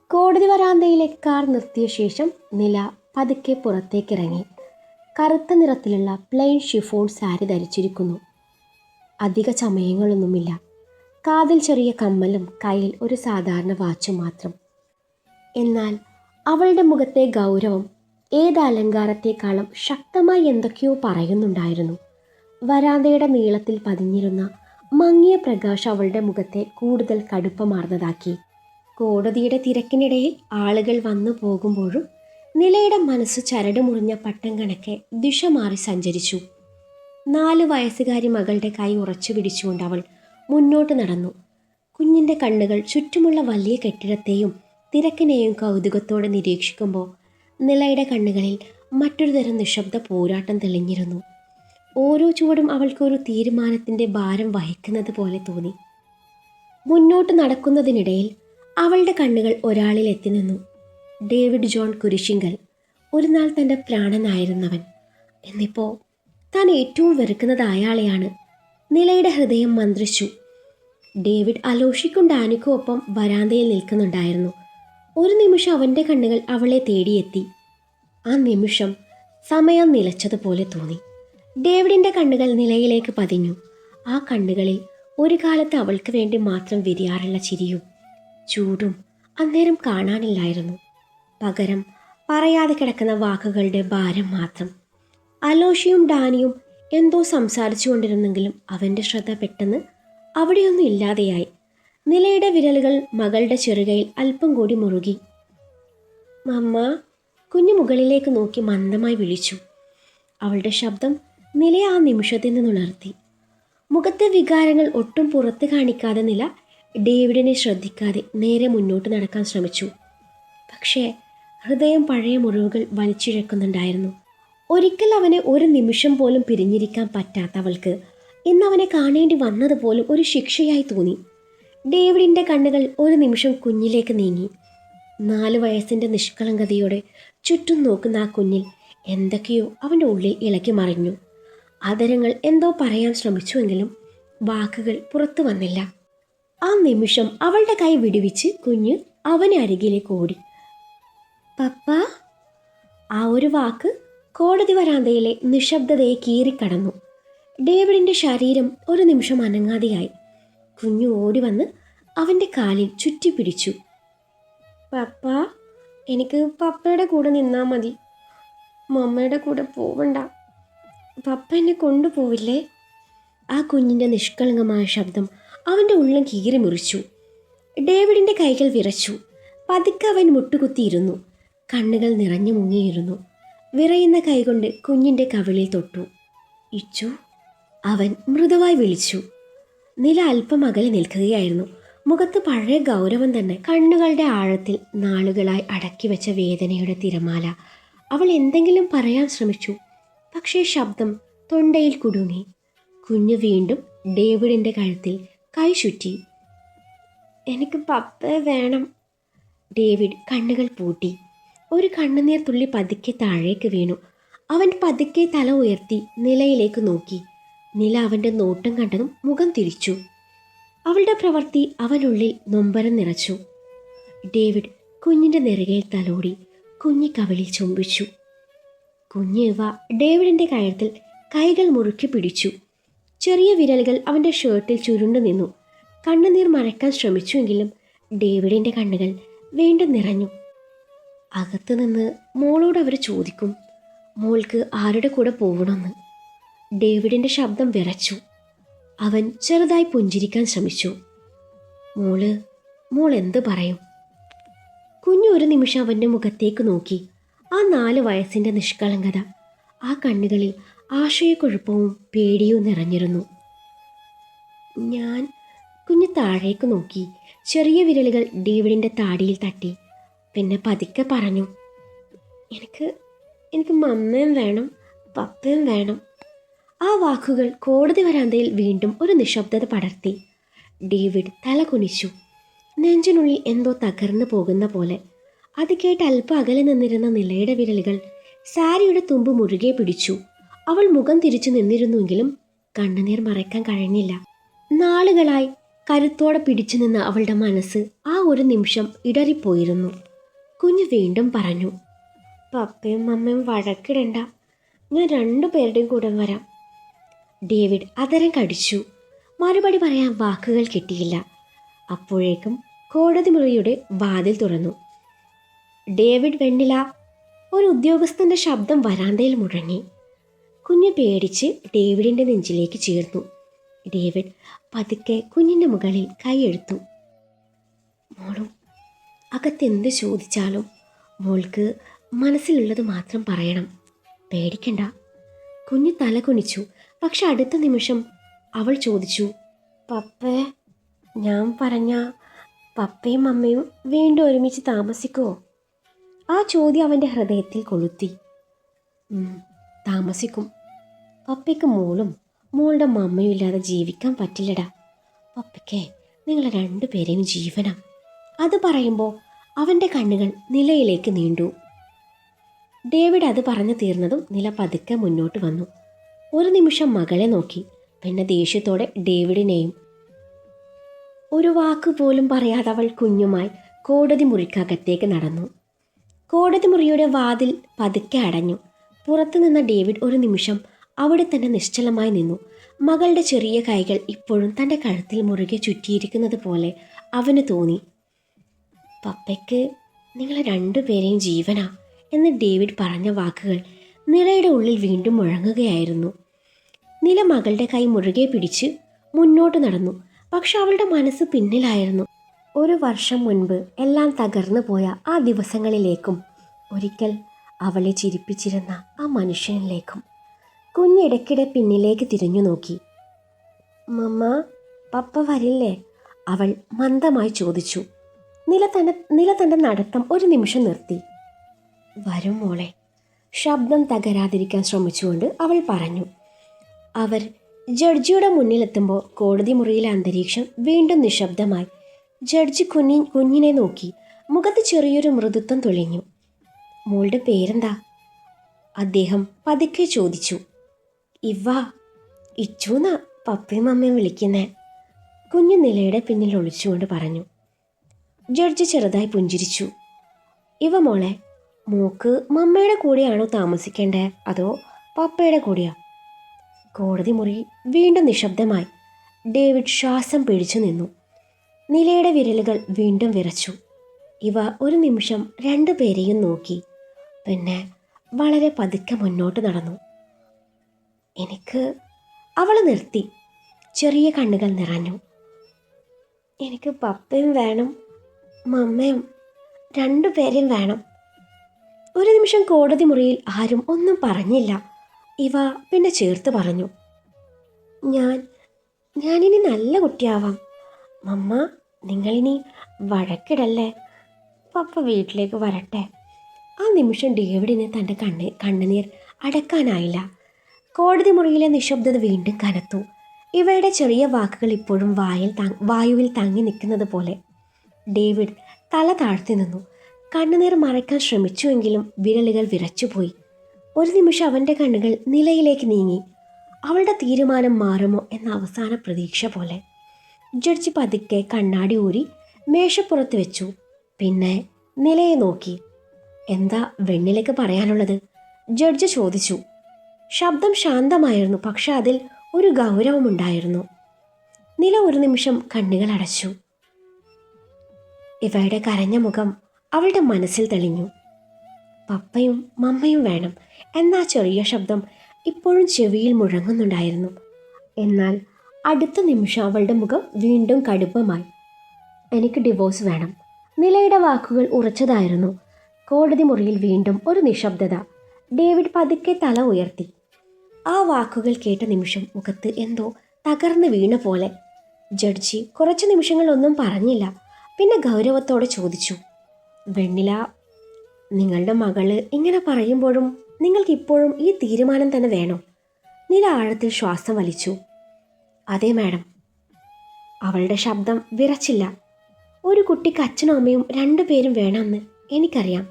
കോടതി വരാന്തയിലെ കാർ നിർത്തിയ ശേഷം നില പതുക്കെ പുറത്തേക്കിറങ്ങി. കറുത്ത നിറത്തിലുള്ള പ്ലെയിൻ ഷിഫോൺ സാരി ധരിച്ചിരിക്കുന്നു. അധിക ചമയങ്ങളൊന്നുമില്ല. കാതിൽ ചെറിയ കമ്മലും കയ്യിൽ ഒരു സാധാരണ വാച്ചും മാത്രം. എന്നാൽ അവളുടെ മുഖത്തെ ഗൗരവം ഏത് അലങ്കാരത്തെക്കാളും ശക്തമായി എന്തൊക്കെയോ പറയുന്നുണ്ടായിരുന്നു. വരാന്തയുടെ നീളത്തിൽ പതിഞ്ഞിരുന്ന മങ്ങിയ പ്രകാശം അവളുടെ മുഖത്തെ കൂടുതൽ കടുപ്പമാർന്നതാക്കി. കോടതിയുടെ തിരക്കിനിടയിൽ ആളുകൾ വന്നു പോകുമ്പോഴും നിലയുടെ മനസ്സ് ചരട് മുറിഞ്ഞ പട്ടം കണക്കെ ദിശ മാറി സഞ്ചരിച്ചു. 4 വയസ്സുകാരി മകളുടെ കൈ ഉറച്ചു പിടിച്ചുകൊണ്ട് അവൾ മുന്നോട്ട് നടന്നു. കുഞ്ഞിൻ്റെ കണ്ണുകൾ ചുറ്റുമുള്ള വലിയ കെട്ടിടത്തെയും തിരക്കിനെയും കൗതുകത്തോടെ നിരീക്ഷിക്കുമ്പോൾ നിലയുടെ കണ്ണുകളിൽ മറ്റൊരു തരം നിശബ്ദ പോരാട്ടം തെളിഞ്ഞിരുന്നു. ഓരോ ചുവടും അവൾക്കൊരു തീരുമാനത്തിൻ്റെ ഭാരം വഹിക്കുന്നത് പോലെ തോന്നി. മുന്നോട്ട് നടക്കുന്നതിനിടയിൽ അവളുടെ കണ്ണുകൾ ഒരാളിൽ എത്തി നിന്നു. David John Kurisinkal. ഒരു നാൾ തൻ്റെ പ്രാണനായിരുന്നവൻ. എന്നിപ്പോൾ താൻ ഏറ്റവും വെറുക്കുന്നത് അയാളെയാണ്. നിലയുടെ ഹൃദയം മന്ത്രിച്ചു. ഡേവിഡ് അലോഷിക്കും ഡാനിക്കും ഒപ്പം വരാന്തയിൽ നിൽക്കുന്നുണ്ടായിരുന്നു. ഒരു നിമിഷം അവൻ്റെ കണ്ണുകൾ അവളെ തേടിയെത്തി. ആ നിമിഷം സമയം നിലച്ചതുപോലെ തോന്നി. ഡേവിഡിൻ്റെ കണ്ണുകൾ നിലയിലേക്ക് പതിഞ്ഞു. ആ കണ്ണുകളിൽ ഒരു കാലത്ത് അവൾക്ക് വേണ്ടി മാത്രം വിരിയാറുള്ള ചിരിയും ചൂടും അന്നേരം കാണാനില്ലായിരുന്നു. പകരം പറയാതെ കിടക്കുന്ന വാക്കുകളുടെ ഭാരം മാത്രം. അലോഷിയും ഡാനിയും എന്തോ സംസാരിച്ചു കൊണ്ടിരുന്നെങ്കിലും അവൻ്റെ ശ്രദ്ധ പെട്ടെന്ന് അവിടെയൊന്നും ഇല്ലാതെയായി. നിലയുടെ വിരലുകൾ മകളുടെ ചെറുകയിൽ അല്പം കൂടി മുറുകി. മമ്മ. കുഞ്ഞു മുകളിലേക്ക് നോക്കി മന്ദമായി വിളിച്ചു. അവളുടെ ശബ്ദം നിലയെ ആ നിമിഷത്തിൽ നിന്നുണർത്തി. മുഖത്തെ വികാരങ്ങൾ ഒട്ടും പുറത്ത് കാണിക്കാതെ നില ഡേവിഡിനെ ശ്രദ്ധിക്കാതെ നേരെ മുന്നോട്ട് നടക്കാൻ ശ്രമിച്ചു. പക്ഷേ ഹൃദയം പഴയ മുറിവുകൾ വലിച്ചിഴക്കുന്നുണ്ടായിരുന്നു. ഒരിക്കൽ അവനെ ഒരു നിമിഷം പോലും പിരിഞ്ഞിരിക്കാൻ പറ്റാത്തവൾക്ക് ഇന്ന് അവനെ കാണേണ്ടി വന്നതുപോലും ഒരു ശിക്ഷയായി തോന്നി. ഡേവിഡിൻ്റെ കണ്ണുകൾ ഒരു നിമിഷം കുഞ്ഞിലേക്ക് നീങ്ങി. 4 വയസ്സിൻ്റെ നിഷ്കളങ്കതയോടെ ചുറ്റും നോക്കുന്ന ആ കുഞ്ഞിൽ എന്തൊക്കെയോ അവൻ്റെ ഉള്ളിൽ ഇളക്കി മറിഞ്ഞു. ആദരങ്ങൾ എന്തോ പറയാൻ ശ്രമിച്ചുവെങ്കിലും വാക്കുകൾ പുറത്തു വന്നില്ല. ആ നിമിഷം അവളുടെ കൈ വിടുവിച്ച് കുഞ്ഞ് അവനെ അരികിലേക്ക് ഓടി. പപ്പ. ആ ഒരു വാക്ക് കോടതി വരാന്തയിലെ നിശബ്ദതയെ കീറിക്കടന്നു. ഡേവിഡിൻ്റെ ശരീരം ഒരു നിമിഷം അനങ്ങാതെയായി. കുഞ്ഞു ഓടി വന്ന് അവൻ്റെ കാലിൽ ചുറ്റിപ്പിടിച്ചു. പപ്പ, എനിക്ക് പപ്പയുടെ കൂടെ നിന്നാൽ മതി. മമ്മയുടെ കൂടെ പോവണ്ട. പപ്പ എന്നെ കൊണ്ടുപോവില്ലേ? ആ കുഞ്ഞിൻ്റെ നിഷ്കളങ്കമായ ശബ്ദം അവൻ്റെ ഉള്ളം കീറി മുറിച്ചു. ഡേവിഡിൻ്റെ കൈകൾ വിറച്ചു. പതുക്കെ അവൻ മുട്ടുകുത്തിയിരുന്നു. കണ്ണുകൾ നിറഞ്ഞു മുങ്ങിയിരുന്നു. വിറയുന്ന കൈകൊണ്ട് കുഞ്ഞിൻ്റെ കവിളിൽ തൊട്ടു. ഇച്ചു, അവൻ മൃദുവായി വിളിച്ചു. നില അല്പം അകലെ നിൽക്കുകയായിരുന്നു. മുഖത്ത് പഴയ ഗൗരവം തന്നെ. കണ്ണുകളുടെ ആഴത്തിൽ നാളുകളായി അടക്കി വെച്ച വേദനയുടെ തിരമാല. അവൾ എന്തെങ്കിലും പറയാൻ ശ്രമിച്ചു. പക്ഷേ ശബ്ദം തൊണ്ടയിൽ കുടുങ്ങി. കുഞ്ഞ് വീണ്ടും ഡേവിഡിൻ്റെ കഴുത്തിൽ കൈ ചുറ്റി. എനിക്ക് പപ്പയെ വേണം. ഡേവിഡ് കണ്ണുകൾ പൂട്ടി. ഒരു കണ്ണുനീർ തുള്ളി പതുക്കെ താഴേക്ക് വീണു. അവൻ പതുക്കെ തല ഉയർത്തി നിലയിലേക്ക് നോക്കി. നില അവൻ്റെ നോട്ടം കണ്ടതും മുഖം തിരിച്ചു. അവളുടെ പ്രവൃത്തി അവനുള്ളിൽ നൊമ്പരം നിറച്ചു. ഡേവിഡ് കുഞ്ഞിൻ്റെ നെറുകയിൽ തലോടി കുഞ്ഞി കവിളിൽ ചുംബിച്ചു. കുഞ്ഞ് ഡേവിഡിൻ്റെ കഴുത്തിൽ കൈകൾ മുറുക്കി പിടിച്ചു. ചെറിയ വിരലുകൾ അവൻ്റെ ഷർട്ടിൽ ചുരുണ്ടു നിന്നു. കണ്ണുനീർ മറയ്ക്കാൻ ശ്രമിച്ചുവെങ്കിലും ഡേവിഡിൻ്റെ കണ്ണുകൾ വീണ്ടും നിറഞ്ഞു. അകത്തുനിന്ന് മോളോട് അവർ ചോദിക്കും, മോൾക്ക് ആരുടെ കൂടെ പോകണമെന്ന്. ഡേവിഡിൻ്റെ ശബ്ദം വിറച്ചു. അവൻ ചെറുതായി പുഞ്ചിരിക്കാൻ ശ്രമിച്ചു. മോൾ എന്ത് പറയും? കുഞ്ഞു ഒരു നിമിഷം അവൻ്റെ മുഖത്തേക്ക് നോക്കി. ആ 4 വയസ്സിൻ്റെ നിഷ്കളങ്കത. ആ കണ്ണുകളിൽ ആശയക്കുഴപ്പവും പേടിയും നിറഞ്ഞിരുന്നു. കുഞ്ഞ് താഴേക്ക് നോക്കി. ചെറിയ വിരലുകൾ ഡേവിഡിൻ്റെ താടിയിൽ തട്ടി. പിന്നെ പതുക്കെ പറഞ്ഞു, എനിക്ക് മമ്മയും വേണം, പപ്പയും വേണം. ആ വാക്കുകൾ കോടതി വരാന്തയിൽ വീണ്ടും ഒരു നിശബ്ദത പടർത്തി. ഡേവിഡ് തല കുനിച്ചു. നെഞ്ചിനുള്ളിൽ എന്തോ തകർന്നു പോകുന്ന പോലെ. അത് കേട്ട് അല്പം അകലെ നിന്നിരുന്ന നിലയുടെ വിരലുകൾ സാരിയുടെ തുമ്പ് മുറുകെ പിടിച്ചു. അവൾ മുഖം തിരിച്ചു നിന്നിരുന്നുവെങ്കിലും കണ്ണുനീർ മറയ്ക്കാൻ കഴിഞ്ഞില്ല. നാളുകളായി കരുത്തോടെ പിടിച്ചു നിന്ന അവളുടെ മനസ്സ് ആ ഒരു നിമിഷം ഇടറിപ്പോയിരുന്നു. കുഞ്ഞ് വീണ്ടും പറഞ്ഞു, പപ്പയും അമ്മയും വഴക്കിടണ്ട, ഞാൻ 2 പേരുടെയും കൂടെ വരാം. ഡേവിഡ് അതരം കടിച്ചു. മറുപടി പറയാൻ വാക്കുകൾ കിട്ടിയില്ല. അപ്പോഴേക്കും കോടതി മുറിയുടെ വാതിൽ തുറന്നു. ഡേവിഡ്, വെണ്ണില, ഒരു ഉദ്യോഗസ്ഥന്റെ ശബ്ദം വരാന്തയിൽ മുഴങ്ങി. കുഞ്ഞ് പേടിച്ച് ഡേവിഡിന്റെ നെഞ്ചിലേക്ക് ചേർന്നു. ഡേവിഡ് പതുക്കെ കുഞ്ഞിൻ്റെ മുകളിൽ കൈയെടുത്തു. മോളും, അകത്തെന്ത് ചോദിച്ചാലും മോൾക്ക് മനസ്സിലുള്ളത് മാത്രം പറയണം, പേടിക്കണ്ട. കുഞ്ഞ് തല കുനിച്ചു. പക്ഷെ അടുത്ത നിമിഷം അവൾ ചോദിച്ചു, പപ്പേ, ഞാൻ പറഞ്ഞ പപ്പയും അമ്മയും വീണ്ടും ഒരുമിച്ച് താമസിക്കുമോ? ആ ചോദ്യം അവൻ്റെ ഹൃദയത്തിൽ കൊളുത്തി. താമസിക്കും. പപ്പയ്ക്ക് മോളും മോളുടെ മമ്മയും ഇല്ലാതെ ജീവിക്കാൻ പറ്റില്ലടാ. പപ്പയ്ക്ക് നിങ്ങളെ 2 പേരെയും ജീവനാ. അത് പറയുമ്പോൾ അവൻ്റെ കണ്ണുകൾ നിലയിലേക്ക് നീണ്ടു. ഡേവിഡ് അത് പറഞ്ഞു തീർന്നതും നില പതുക്കെ മുന്നോട്ട് വന്നു. ഒരു നിമിഷം മകളെ നോക്കി, പിന്നെ ദേഷ്യത്തോടെ ഡേവിഡിനെയും. ഒരു വാക്ക് പോലും പറയാതെ അവൾ കുഞ്ഞുമായി കോടതി മുറിക്കകത്തേക്ക് നടന്നു. കോടതി മുറിയുടെ വാതിൽ പതുക്കെ അടഞ്ഞു. പുറത്തു നിന്ന ഡേവിഡ് ഒരു നിമിഷം അവിടെ തന്നെ നിശ്ചലമായി നിന്നു. മകളുടെ ചെറിയ കൈകൾ ഇപ്പോഴും തൻ്റെ കഴുത്തിൽ മുറുകെ ചുറ്റിയിരിക്കുന്നത് പോലെ അവന് തോന്നി. പപ്പയ്ക്ക് നിങ്ങളെ 2 പേരെയും ജീവനാ എന്ന് ഡേവിഡ് പറഞ്ഞ വാക്കുകൾ നിലയുടെ ഉള്ളിൽ വീണ്ടും മുഴങ്ങുകയായിരുന്നു. നില മകളുടെ കൈ മുറുകെ പിടിച്ച് മുന്നോട്ട് നടന്നു. പക്ഷെ അവളുടെ മനസ്സ് പിന്നിലായിരുന്നു. 1 വർഷം മുൻപ് എല്ലാം തകർന്നു പോയ ആ ദിവസങ്ങളിലേക്കും ഒരിക്കൽ അവളെ ചിരിപ്പിച്ചിരുന്ന ആ മനുഷ്യനിലേക്കും. കുഞ്ഞിടയ്ക്കിടെ പിന്നിലേക്ക് തിരിഞ്ഞു നോക്കി. മമ്മ, പപ്പ വരില്ലേ? അവൾ മന്ദമായി ചോദിച്ചു. നില തൻ്റെ നടത്തം ഒരു നിമിഷം നിർത്തി. വരും മോളെ, ശബ്ദം തകരാതിരിക്കാൻ ശ്രമിച്ചുകൊണ്ട് അവൾ പറഞ്ഞു. അവർ ജഡ്ജിയുടെ മുന്നിലെത്തുമ്പോൾ കോടതി മുറിയിലെ അന്തരീക്ഷം വീണ്ടും നിശബ്ദമായി. ജഡ്ജി കുഞ്ഞിനെ നോക്കി. മുഖത്ത് ചെറിയൊരു മൃദുത്വം തെളിഞ്ഞു. മോളുടെ പേരെന്താ? അദ്ദേഹം പതുക്കെ ചോദിച്ചു. ഇച്ചൂന്നാ പപ്പയും അമ്മയും വിളിക്കുന്നേ, കുഞ്ഞു നിലയുടെ പിന്നിൽ ഒളിച്ചുകൊണ്ട് പറഞ്ഞു. ജഡ്ജി ചെറുതായി പുഞ്ചിരിച്ചു. മോളെ, മോക്ക് മമ്മയുടെ കൂടെയാണോ താമസിക്കേണ്ടേ അതോ പപ്പയുടെ കൂടെയോ? കോടതി മുറി വീണ്ടും നിശബ്ദമായി. ഡേവിഡ് ശ്വാസം പിടിച്ചു നിന്നു. നിലയുടെ വിരലുകൾ വീണ്ടും വിറച്ചു. ഒരു നിമിഷം 2 പേരെയും നോക്കി. പിന്നെ വളരെ പതുക്കെ മുന്നോട്ട് നടന്നു. അവൾ നിർത്തി. ചെറിയ കണ്ണുകൾ നിറഞ്ഞു. എനിക്ക് പപ്പയും വേണം, മമ്മയും, 2 പേരെയും വേണം. ഒരു നിമിഷം കോടതി മുറിയിൽ ആരും ഒന്നും പറഞ്ഞില്ല. പിന്നെ ചേർത്ത് പറഞ്ഞു. ഞാനിനി നല്ല കുട്ടിയാവാം. മമ്മ, നിങ്ങളിനി വഴക്കിടല്ലേ. പപ്പ വീട്ടിലേക്ക് വരട്ടെ. ആ നിമിഷം ഡേവിഡിന് തൻ്റെ കണ്ണുനീർ അടക്കാനായില്ല. കോടതി മുറിയിലെ നിശബ്ദത വീണ്ടും കനത്തു. ഇവയുടെ ചെറിയ വാക്കുകൾ ഇപ്പോഴും വായുവിൽ തങ്ങി നിൽക്കുന്നത് പോലെ. ഡേവിഡ് തല താഴ്ത്തി നിന്നു. കണ്ണുനീർ മറയ്ക്കാൻ ശ്രമിച്ചുവെങ്കിലും വിരലുകൾ വിറച്ചുപോയി. ഒരു നിമിഷം അവൻ്റെ കണ്ണുകൾ നിലയിലേക്ക് നീങ്ങി. അവളുടെ തീരുമാനം മാറുമോ എന്ന അവസാന പ്രതീക്ഷ പോലെ. ജഡ്ജി പതുക്കെ കണ്ണാടി ഊരി മേശപ്പുറത്ത് വെച്ചു. പിന്നെ നിലയെ നോക്കി. എന്താ വെണ്ണിലേക്ക് പറയാനുള്ളത്? ജഡ്ജി ചോദിച്ചു. ശബ്ദം ശാന്തമായിരുന്നു, പക്ഷെ അതിൽ ഒരു ഗൗരവമുണ്ടായിരുന്നു. നില ഒരു നിമിഷം കണ്ണുകൾ അടച്ചു. ഇവയുടെ കരഞ്ഞ മുഖം അവളുടെ മനസ്സിൽ തെളിഞ്ഞു. പപ്പയും മമ്മയും വേണം എന്ന ചെറിയ ശബ്ദം ഇപ്പോഴും ചെവിയിൽ മുഴങ്ങുന്നുണ്ടായിരുന്നു. എന്നാൽ അടുത്ത നിമിഷം അവളുടെ മുഖം വീണ്ടും കടുപ്പമായി. എനിക്ക് ഡിവോഴ്സ് വേണം. നിലയുടെ വാക്കുകൾ ഉറച്ചതായിരുന്നു. കോടതി മുറിയിൽ വീണ്ടും ഒരു നിശബ്ദത. ഡേവിഡ് പതുക്കെ തല ഉയർത്തി. ആ വാക്കുകൾ കേട്ട നിമിഷം മുഖത്ത് എന്തോ തകർന്ന് വീണ പോലെ. ജഡ്ജി കുറച്ച് നിമിഷങ്ങൾ ഒന്നും പറഞ്ഞില്ല. പിന്നെ ഗൗരവത്തോടെ ചോദിച്ചു. വെണ്ണില, നിങ്ങളുടെ മകള് ഇങ്ങനെ പറയുമ്പോഴും നിങ്ങൾക്ക് ഇപ്പോഴും ഈ തീരുമാനം തന്നെ വേണോ? നില ആഴത്തിൽ ശ്വാസം വലിച്ചു. അതെ മാഡം. അവളുടെ ശബ്ദം വിറച്ചില്ല. ഒരു കുട്ടിക്ക് അച്ഛനും അമ്മയും 2 പേരും വേണമെന്ന് എനിക്കറിയാം.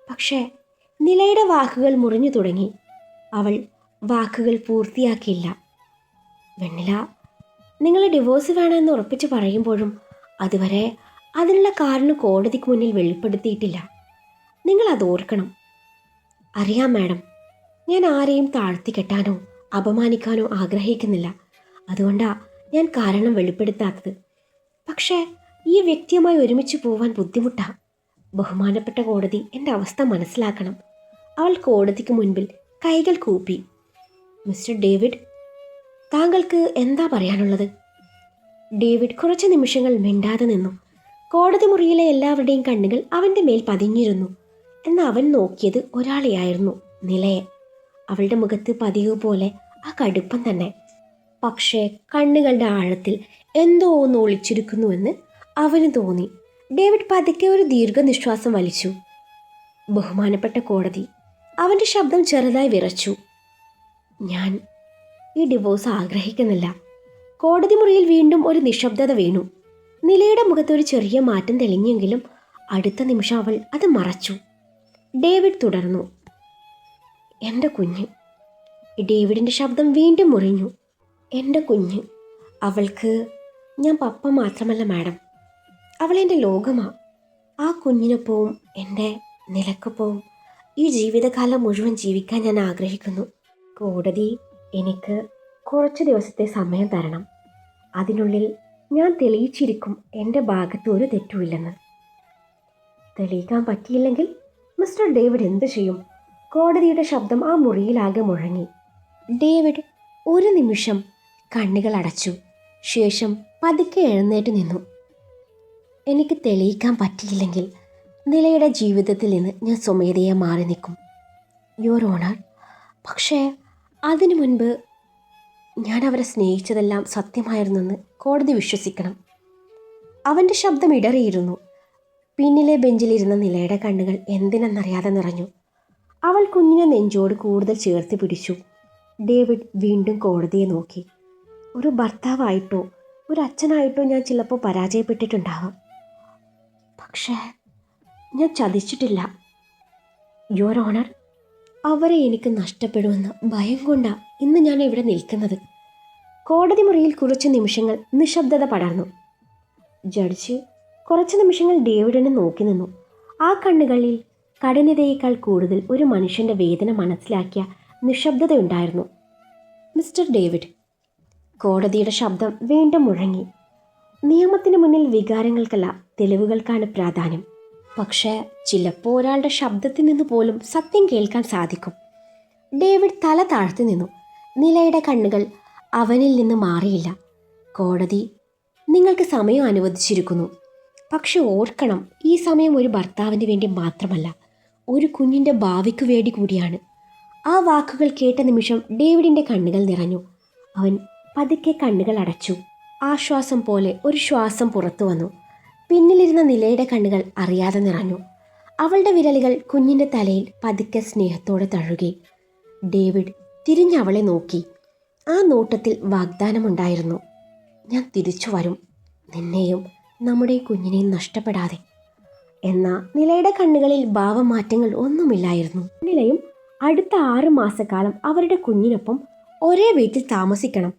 പക്ഷേ നിലയുടെ വാക്കുകൾ മുറിഞ്ഞു തുടങ്ങി. അവൾ വാക്കുകൾ പൂർത്തിയാക്കിയില്ല. വെണ്ണില, നിങ്ങൾ ഡിവോഴ്സ് വേണമെന്ന് ഉറപ്പിച്ച് പറയുമ്പോഴും അതുവരെ അതിനുള്ള കാരണം കോടതിക്ക് മുന്നിൽ വെളിപ്പെടുത്തിയിട്ടില്ല. നിങ്ങൾ അത് ഓർക്കണം. അറിയാം മാഡം, ഞാൻ ആരെയും താഴ്ത്തിക്കെട്ടാനോ അപമാനിക്കാനോ ആഗ്രഹിക്കുന്നില്ല. അതുകൊണ്ടാണ് ഞാൻ കാരണം വെളിപ്പെടുത്താത്തത്. പക്ഷേ ഈ വ്യക്തിയുമായി ഒരുമിച്ച് പോവാൻ ബുദ്ധിമുട്ടാണ്. ബഹുമാനപ്പെട്ട കോടതി എൻ്റെ അവസ്ഥ മനസ്സിലാക്കണം. അവൾ കോടതിക്ക് മുൻപിൽ കൈകൾ കൂപ്പി. മിസ്റ്റർ ഡേവിഡ്, താങ്കൾക്ക് എന്താ പറയാനുള്ളത്? ഡേവിഡ് കുറച്ച് നിമിഷങ്ങൾ മിണ്ടാതെ നിന്നു. കോടതി മുറിയിലെ എല്ലാവരുടെയും കണ്ണുകൾ അവൻ്റെ മേൽ പതിഞ്ഞിരുന്നു. എന്നാൽ അവൻ നോക്കിയത് ഒരാളെയായിരുന്നു, നിലയെ. അവളുടെ മുഖത്ത് പതിവ് പോലെ ആ കടുപ്പം തന്നെ. പക്ഷേ കണ്ണുകളുടെ ആഴത്തിൽ എന്തോ ഒന്ന് ഒളിച്ചിരിക്കുന്നുവെന്ന് അവന് തോന്നി. ഡേവിഡ് പതുക്കെ ഒരു ദീർഘനിശ്വാസം വലിച്ചു. ബഹുമാനപ്പെട്ട കോടതി, അവൻ്റെ ശബ്ദം ചെറുതായി വിറച്ചു. ഞാൻ ഈ ഡിവോഴ്സ് ആഗ്രഹിക്കുന്നില്ല. കോടതി മുറിയിൽ വീണ്ടും ഒരു നിശബ്ദത വീണു. നിലയുടെ മുഖത്ത് ഒരു ചെറിയ മാറ്റം തെളിഞ്ഞെങ്കിലും അടുത്ത നിമിഷം അവൾ അത് മറച്ചു. ഡേവിഡ് തുടർന്നു. എൻ്റെ കുഞ്ഞ്. ഡേവിഡിൻ്റെ ശബ്ദം വീണ്ടും മുറിഞ്ഞു. എൻ്റെ കുഞ്ഞ്. അവൾക്ക് ഞാൻ പപ്പ മാത്രമല്ല മാഡം, അവളെൻ്റെ ലോകമാണ്. ആ കുഞ്ഞിനൊപ്പവും എൻ്റെ നിലക്കൊപ്പവും ഈ ജീവിതകാലം മുഴുവൻ ജീവിക്കാൻ ഞാൻ ആഗ്രഹിക്കുന്നു. കോടതി എനിക്ക് കുറച്ച് ദിവസത്തെ സമയം തരണം. അതിനുള്ളിൽ ഞാൻ തെളിയിച്ചിരിക്കും എൻ്റെ ഭാഗത്ത് ഒരു തെറ്റുമില്ലെന്ന്. തെളിയിക്കാൻ പറ്റിയില്ലെങ്കിൽ മിസ്റ്റർ ഡേവിഡ് എന്തു ചെയ്യും? കോടതിയുടെ ശബ്ദം ആ മുറിയിലാകെ മുഴങ്ങി. ഡേവിഡ് ഒരു നിമിഷം കണ്ണുകൾ അടച്ചു. ശേഷം പതുക്കെ എഴുന്നേറ്റ് നിന്നു. എനിക്ക് തെളിയിക്കാൻ പറ്റിയില്ലെങ്കിൽ നിലയുടെ ജീവിതത്തിൽ നിന്ന് ഞാൻ സ്വമേധയെ മാറി നിൽക്കും, യുവർ ഓണർ. പക്ഷേ അതിനു മുൻപ് ഞാൻ അവരെ സ്നേഹിച്ചതെല്ലാം സത്യമായിരുന്നെന്ന് കോടതി വിശ്വസിക്കണം. അവൻ്റെ ശബ്ദം ഇടറിയിരുന്നു. പിന്നിലെ ബെഞ്ചിലിരുന്ന നിലയുടെ കണ്ണുകൾ എന്തിനെന്നറിയാതെ നിറഞ്ഞു. അവൾ കുഞ്ഞിനെ നെഞ്ചോട് കൂടുതൽ ചേർത്ത് പിടിച്ചു. ഡേവിഡ് വീണ്ടും കോടതിയെ നോക്കി. ഒരു ഭർത്താവായിട്ടോ ഒരു അച്ഛനായിട്ടോ ഞാൻ ചിലപ്പോൾ പരാജയപ്പെട്ടിട്ടുണ്ടാവാം. പക്ഷേ ഞാൻ ചതിച്ചിട്ടില്ല, യുവർ ഓണർ. അവരെ എനിക്ക് നഷ്ടപ്പെടുമെന്ന ഭയം കൊണ്ടാണ് ഇന്ന് ഞാൻ ഇവിടെ നിൽക്കുന്നത്. കോടതി മുറിയിൽ കുറച്ച് നിമിഷങ്ങൾ നിശബ്ദത പടർന്നു. ജഡ്ജ് കുറച്ച് നിമിഷങ്ങൾ ഡേവിഡിനെ നോക്കി നിന്നു. ആ കണ്ണുകളിൽ കഠിനതയേക്കാൾ കൂടുതൽ ഒരു മനുഷ്യൻ്റെ വേദന മനസ്സിലാക്കിയ നിശബ്ദതയുണ്ടായിരുന്നു. മിസ്റ്റർ ഡേവിഡ്, കോടതിയുടെ ശബ്ദം വീണ്ടും മുഴങ്ങി. നിയമത്തിന് മുന്നിൽ വികാരങ്ങൾക്കല്ല തെളിവുകൾക്കാണ് പ്രാധാന്യം. പക്ഷേ ചിലപ്പോൾ ഒരാളുടെ ശബ്ദത്തിൽ നിന്ന് പോലും സത്യം കേൾക്കാൻ സാധിക്കും. ഡേവിഡ് തല താഴ്ത്തി നിന്നു. നിലയുടെ കണ്ണുകൾ അവനിൽ നിന്ന് മാറിയില്ല. കോടതി നിങ്ങൾക്ക് സമയം അനുവദിച്ചിരിക്കുന്നു. പക്ഷെ ഓർക്കണം, ഈ സമയം ഒരു ഭർത്താവിന് വേണ്ടി മാത്രമല്ല, ഒരു കുഞ്ഞിൻ്റെ ഭാവിക്ക് വേണ്ടി കൂടിയാണ്. ആ വാക്കുകൾ കേട്ട നിമിഷം ഡേവിഡിൻ്റെ കണ്ണുകൾ നിറഞ്ഞു. അവൻ പതുക്കെ കണ്ണുകൾ അടച്ചു. ആശ്വാസം പോലെ ഒരു ശ്വാസം പുറത്തു വന്നു. പിന്നിലിരുന്ന നിലയുടെ കണ്ണുകൾ അറിയാതെ നിറഞ്ഞു. അവളുടെ വിരലുകൾ കുഞ്ഞിൻ്റെ തലയിൽ പതുക്കെ സ്നേഹത്തോടെ തഴുകി. ഡേവിഡ് തിരിഞ്ഞവളെ നോക്കി. ആ നോട്ടത്തിൽ വാഗ്ദാനമുണ്ടായിരുന്നു. ഞാൻ തിരിച്ചു വരും, നിന്നെയും നമ്മുടെ കുഞ്ഞിനെയും നഷ്ടപ്പെടാതെ. എന്നാൽ നിലയുടെ കണ്ണുകളിൽ ഭാവമാറ്റങ്ങൾ ഒന്നുമില്ലായിരുന്നു. നിലയും അടുത്ത 6 മാസക്കാലം അവരുടെ കുഞ്ഞിനൊപ്പം ഒരേ വീട്ടിൽ താമസിക്കണം.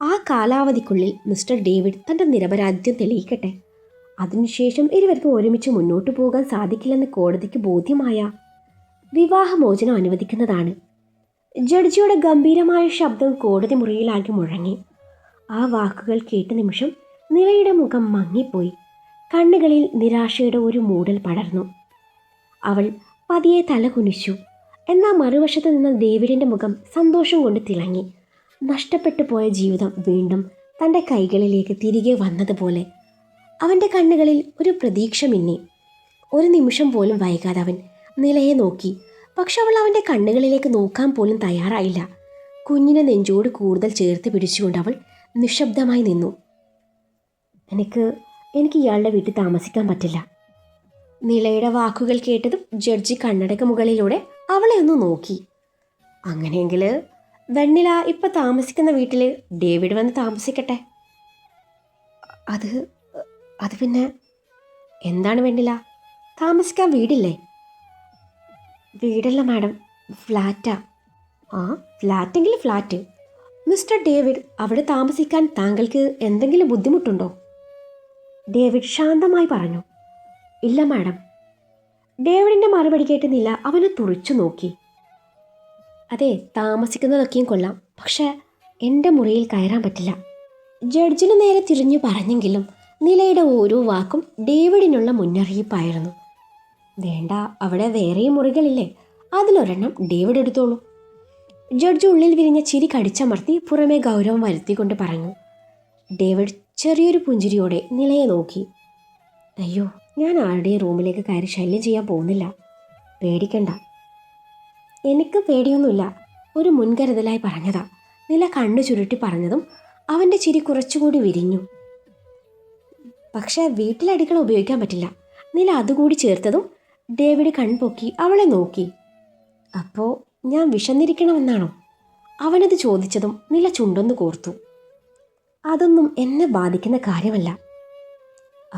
ആ കാലാവധിക്കുള്ളിൽ മിസ്റ്റർ ഡേവിഡ് തൻ്റെ നിരപരാധിത്വം തെളിയിക്കട്ടെ. അതിനുശേഷം ഇരുവർക്കും ഒരുമിച്ച് മുന്നോട്ടു പോകാൻ സാധിക്കില്ലെന്ന് കോടതിക്ക് ബോധ്യമായ വിവാഹമോചനം അനുവദിക്കുന്നതാണ്. ജഡ്ജിയുടെ ഗംഭീരമായ ശബ്ദം കോടതി മുറിയിലാകെ മുഴങ്ങി. ആ വാക്കുകൾ കേട്ട നിമിഷം നിലയുടെ മുഖം മങ്ങിപ്പോയി. കണ്ണുകളിൽ നിരാശയുടെ ഒരു മൂടൽ പടർന്നു. അവൾ പതിയെ തല കുനിച്ചു. എന്നാൽ മറുവശത്ത് നിന്ന ഡേവിഡിൻ്റെ മുഖം സന്തോഷം കൊണ്ട് തിളങ്ങി. നഷ്ടപ്പെട്ടു പോയ ജീവിതം വീണ്ടും തൻ്റെ കൈകളിലേക്ക് തിരികെ വന്നതുപോലെ അവൻ്റെ കണ്ണുകളിൽ ഒരു പ്രതീക്ഷ മിന്നി. ഒരു നിമിഷം പോലും വൈകാതെ അവൻ നിലയെ നോക്കി. പക്ഷെ അവൾ അവൻ്റെ കണ്ണുകളിലേക്ക് നോക്കാൻ പോലും തയ്യാറായില്ല. കുഞ്ഞിനെ നെഞ്ചോട് കൂടുതൽ ചേർത്ത് പിടിച്ചുകൊണ്ട് അവൾ നിശബ്ദമായി നിന്നു. എനിക്ക് ഇയാളുടെ വീട്ടിൽ താമസിക്കാൻ പറ്റില്ല. നിലയുടെ വാക്കുകൾ കേട്ടതും ജഡ്ജി കണ്ണടയ്ക്ക് മുകളിലൂടെ അവളെ ഒന്ന് നോക്കി. അങ്ങനെയെങ്കിൽ വെണ്ണില ഇപ്പം താമസിക്കുന്ന വീട്ടിൽ ഡേവിഡ് വന്ന് താമസിക്കട്ടെ. അത് പിന്നെ എന്താണ് വെണ്ണില, താമസിക്കാൻ വീടില്ലേ? വീടല്ല മാഡം, ഫ്ലാറ്റാ. ആ, ഫ്ലാറ്റെങ്കിൽ ഫ്ലാറ്റ്. മിസ്റ്റർ ഡേവിഡ്, അവിടെ താമസിക്കാൻ താങ്കൾക്ക് എന്തെങ്കിലും ബുദ്ധിമുട്ടുണ്ടോ? ഡേവിഡ് ശാന്തമായി പറഞ്ഞു. ഇല്ല മാഡം. ഡേവിഡിൻ്റെ മറുപടി കേട്ട് നില അവനെ തുറിച്ചു നോക്കി. അതെ, താമസിക്കുന്നതൊക്കെയും കൊള്ളാം, പക്ഷേ എൻ്റെ മുറിയിൽ കയറാൻ പറ്റില്ല. ജഡ്ജിന് നേരെ തിരിഞ്ഞു പറഞ്ഞെങ്കിലും നിലയുടെ ഓരോ വാക്കും ഡേവിഡിനുള്ള മുന്നറിയിപ്പായിരുന്നു. വേണ്ട, അവിടെ വേറെയും മുറികളില്ലേ, അതിലൊരെണ്ണം ഡേവിഡ് എടുത്തോളൂ. ജഡ്ജ് ഉള്ളിൽ വിരിഞ്ഞ ചിരി കടിച്ചമർത്തി പുറമെ ഗൗരവം വരുത്തിക്കൊണ്ട് പറഞ്ഞു. ഡേവിഡ് ചെറിയൊരു പുഞ്ചിരിയോടെ നിലയെ നോക്കി. അയ്യോ, ഞാൻ ആരുടെയും റൂമിലേക്ക് കയറി ശല്യം ചെയ്യാൻ പോകുന്നില്ല, പേടിക്കണ്ട. എനിക്ക് പേടിയൊന്നുമില്ല, ഒരു മുൻകരുതലായി പറഞ്ഞതാ. നില കണ്ണു ചുരുട്ടി പറഞ്ഞതും അവൻ്റെ ചിരി കുറച്ചുകൂടി വിരിഞ്ഞു. പക്ഷേ വീട്ടിലടിക്കള ഉപയോഗിക്കാൻ പറ്റില്ല. നില അതുകൂടി ചേർത്തതും ഡേവിഡ് കൺപൊക്കി അവളെ നോക്കി. അപ്പോൾ ഞാൻ വിശന്നിരിക്കണമെന്നാണോ? അവനത് ചോദിച്ചതും നില ചുണ്ടൊന്ന് കോർത്തു. അതൊന്നും എന്നെ ബാധിക്കുന്ന കാര്യമല്ല.